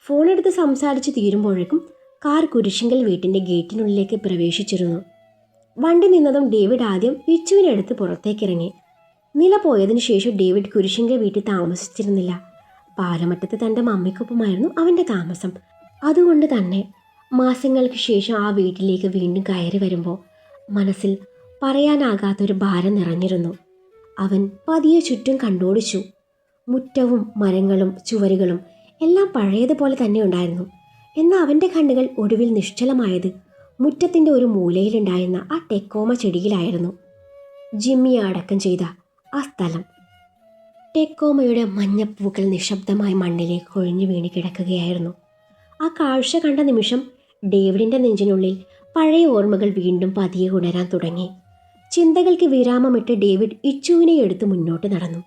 ഫോണെടുത്ത് സംസാരിച്ച് തീരുമ്പോഴേക്കും കാർ കുരിശിങ്കൽ വീട്ടിൻ്റെ ഗേറ്റിനുള്ളിലേക്ക് പ്രവേശിച്ചിരുന്നു. വണ്ടി നിന്നതും ഡേവിഡ് ആദ്യം ഇച്ചുവിനെടുത്ത് പുറത്തേക്കിറങ്ങി. നില പോയതിനു ശേഷം ഡേവിഡ് കുരിശിങ്കൽ വീട്ടിൽ താമസിച്ചിരുന്നില്ല. പാലമറ്റത്ത് തൻ്റെ മമ്മിക്കൊപ്പമായിരുന്നു അവൻ്റെ താമസം. അതുകൊണ്ട് തന്നെ മാസങ്ങൾക്ക് ശേഷം ആ വീട്ടിലേക്ക് വീണ്ടും കയറി വരുമ്പോൾ മനസ്സിൽ പറയാനാകാത്തൊരു ഭാരം നിറഞ്ഞിരുന്നു. അവൻ പതിയെ ചുറ്റും കണ്ടോടിച്ചു. മുറ്റവും മരങ്ങളും ചുവരുകളും എല്ലാം പഴയതുപോലെ തന്നെ ഉണ്ടായിരുന്നു. എന്നാൽ അവൻ്റെ കണ്ണുകൾ ഒടുവിൽ നിശ്ചലമായത് മുറ്റത്തിൻ്റെ ഒരു മൂലയിലുണ്ടായിരുന്ന ആ ടെക്കോമ ചെടിയിലായിരുന്നു. ജിമ്മിയെ അടക്കം ചെയ്ത ആ സ്ഥലം. ടെക്കോമയുടെ മഞ്ഞപ്പൂക്കൾ നിശബ്ദമായി മണ്ണിലേക്ക് കൊഴിഞ്ഞു വീണ് കിടക്കുകയായിരുന്നു. ആ കാഴ്ച കണ്ട നിമിഷം ഡേവിഡിൻ്റെ നെഞ്ചിനുള്ളിൽ പഴയ ഓർമ്മകൾ വീണ്ടും പതിയെ ഉണരാൻ തുടങ്ങി. ചിന്തകൾക്ക് വിരാമമിട്ട് ഡേവിഡ് ഇച്ചുവിനെ എടുത്ത് മുന്നോട്ട് നടന്നു.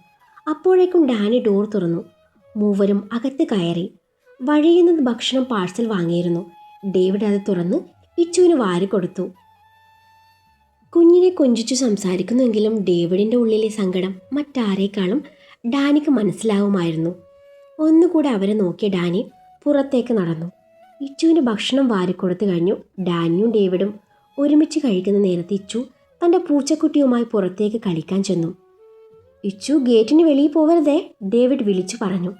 അപ്പോഴേക്കും ഡാനി ഡോർ തുറന്നു. മൂവരും അകത്ത് കയറി. വഴിയിൽ നിന്ന് ഭക്ഷണം പാഴ്സൽ വാങ്ങിയിരുന്നു. ഡേവിഡ് അത് തുറന്ന് ഇച്ചുവിന് വാരിക്കൊടുത്തു. കുഞ്ഞിനെ കൊഞ്ചിച്ചു സംസാരിക്കുന്നെങ്കിലും ഡേവിഡിൻ്റെ ഉള്ളിലെ സങ്കടം മറ്റാരേക്കാളും ഡാനിക്ക് മനസ്സിലാവുമായിരുന്നു. ഒന്നുകൂടെ അവരെ നോക്കിയ ഡാനി പുറത്തേക്ക് നടന്നു. ഇച്ചുവിന് ഭക്ഷണം വാരിക്കൊടുത്തു കഴിഞ്ഞു. ഡാനിയും ഡേവിഡും ഒരുമിച്ച് കഴിക്കുന്ന നേരത്ത് ഇച്ചു തൻ്റെ പൂച്ചക്കുട്ടിയുമായി പുറത്തേക്ക് കളിക്കാൻ ചെന്നു. ഇച്ചു, ഗേറ്റിന് വെളിയിൽ പോവരുതേ, ഡേവിഡ് വിളിച്ചു പറഞ്ഞു.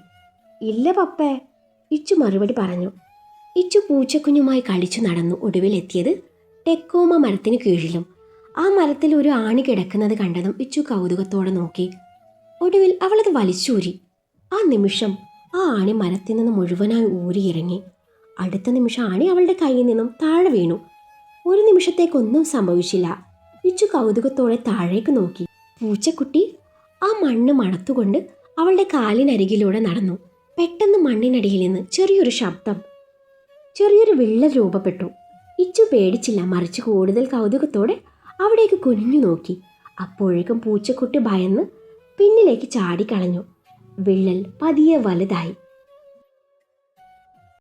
ഇല്ല പപ്പേ, ഇച്ചു മറുപടി പറഞ്ഞു. ഇച്ചു പൂച്ചക്കുഞ്ഞുമായി കളിച്ചു നടന്നു. ഒടുവിലെത്തിയത് ടെക്കോമ മരത്തിന് കീഴിലും. ആ മരത്തിൽ ഒരു ആണി കിടക്കുന്നത് കണ്ടതും ഇച്ചു കൗതുകത്തോടെ നോക്കി. ഒടുവിൽ അവളത് വലിച്ചൂരി. ആ നിമിഷം ആ ആണി മരത്തിൽ നിന്ന് മുഴുവനായി ഊരിയിറങ്ങി. അടുത്ത നിമിഷം ആണി അവളുടെ കയ്യിൽ നിന്നും താഴെ വീണു. ഒരു നിമിഷത്തേക്കൊന്നും സംഭവിച്ചില്ല. ഇച്ചു കൗതുകത്തോടെ താഴേക്ക് നോക്കി. പൂച്ചക്കുട്ടി ആ മണ്ണ് മണത്തുകൊണ്ട് അവളുടെ കാലിനരികിലൂടെ നടന്നു. പെട്ടെന്ന് മണ്ണിനടിയിൽ നിന്ന് ചെറിയൊരു ശബ്ദം, ചെറിയൊരു വിള്ളൽ രൂപപ്പെട്ടു. ഇച്ചു പേടിച്ചില്ല, മറിച്ച് കൂടുതൽ കൗതുകത്തോടെ അവിടേക്ക് കുനിഞ്ഞു നോക്കി. അപ്പോഴേക്കും പൂച്ചക്കുട്ടി ഭയന്ന് പിന്നിലേക്ക് ചാടിക്കളഞ്ഞു. വിള്ളൽ പതിയെ വലുതായി.